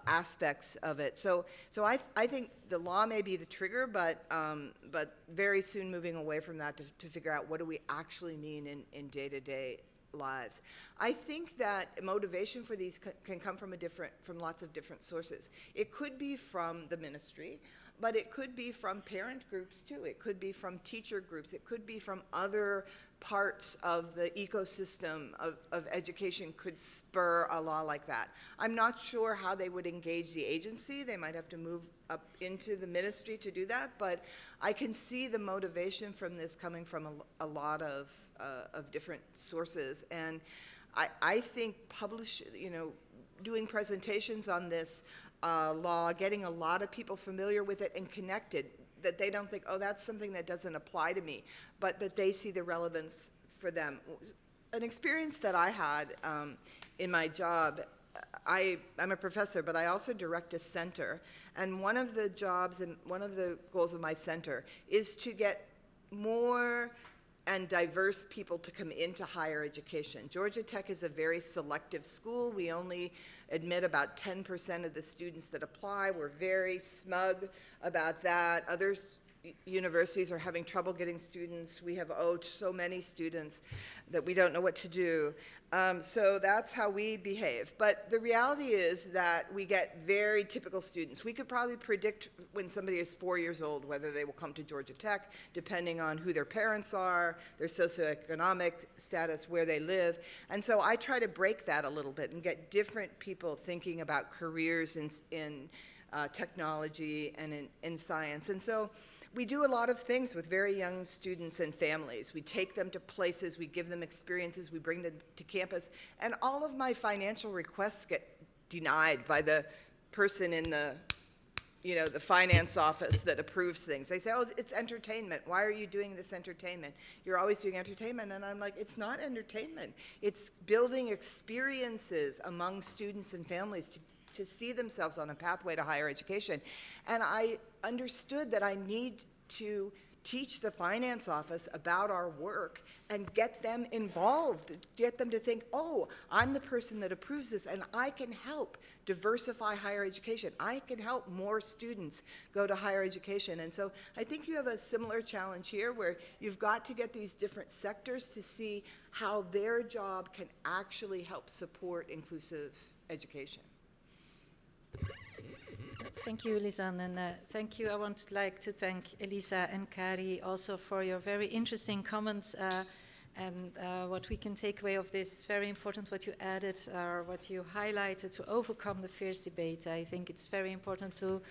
Speaker 6: aspects of it. So I think the law may be the trigger, but very soon moving away from that to figure out what do we actually mean in day-to-day lives. I think that motivation for these can come from lots of different sources. It could be from the ministry, but it could be from parent groups too. It could be from teacher groups. It could be from other parts of the ecosystem of education could spur a law like that. I'm not sure how they would engage the agency. They might have to move up into the ministry to do that, but I can see the motivation from this coming from a lot of different sources. And I think doing presentations on this law, getting a lot of people familiar with it and connected, that they don't think, oh, that's something that doesn't apply to me, but that they see the relevance for them. An experience that I had in my job, I'm a professor, but I also direct a center. And one of the jobs and one of the goals of my center is to get more and diverse people to come into higher education. Georgia Tech is a very selective school. We only admit about 10% of the students that apply. We're very smug about that. Other universities are having trouble getting students. We have so many students that we don't know what to do. So that's how we behave. But the reality is that we get very typical students. We could probably predict when somebody is 4 years old whether they will come to Georgia Tech, depending on who their parents are, their socioeconomic status, where they live. And so I try to break that a little bit and get different people thinking about careers in technology and in science. And so we do a lot of things with very young students and families. We take them to places, we give them experiences, we bring them to campus, and all of my financial requests get denied by the person in the finance office that approves things. They say, oh, it's entertainment. Why are you doing this entertainment? You're always doing entertainment. And I'm like, it's not entertainment. It's building experiences among students and families to see themselves on a pathway to higher education. And I understood that I need to teach the finance office about our work and get them involved, get them to think, oh, I'm the person that approves this, and I can help diversify higher education. I can help more students go to higher education. And so I think you have a similar challenge here where you've got to get these different sectors to see how their job can actually help support inclusive education.
Speaker 5: Thank you, Lisanne, and thank you. I would like to thank Elisa and Kari also for your very interesting comments and what we can take away of this. Very important what you added or what you highlighted to overcome the fierce debate. I think it's very important to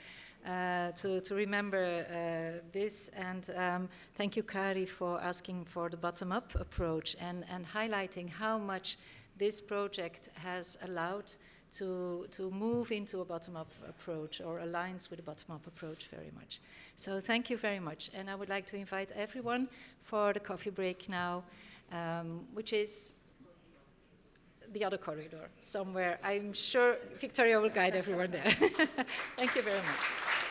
Speaker 5: remember this, and thank you, Kari, for asking for the bottom-up approach and highlighting how much this project has allowed to move into a bottom-up approach or aligns with a bottom-up approach very much. So thank you very much. And I would like to invite everyone for the coffee break now, which is the other corridor somewhere. I'm sure Victoria will guide everyone there. Thank you very much.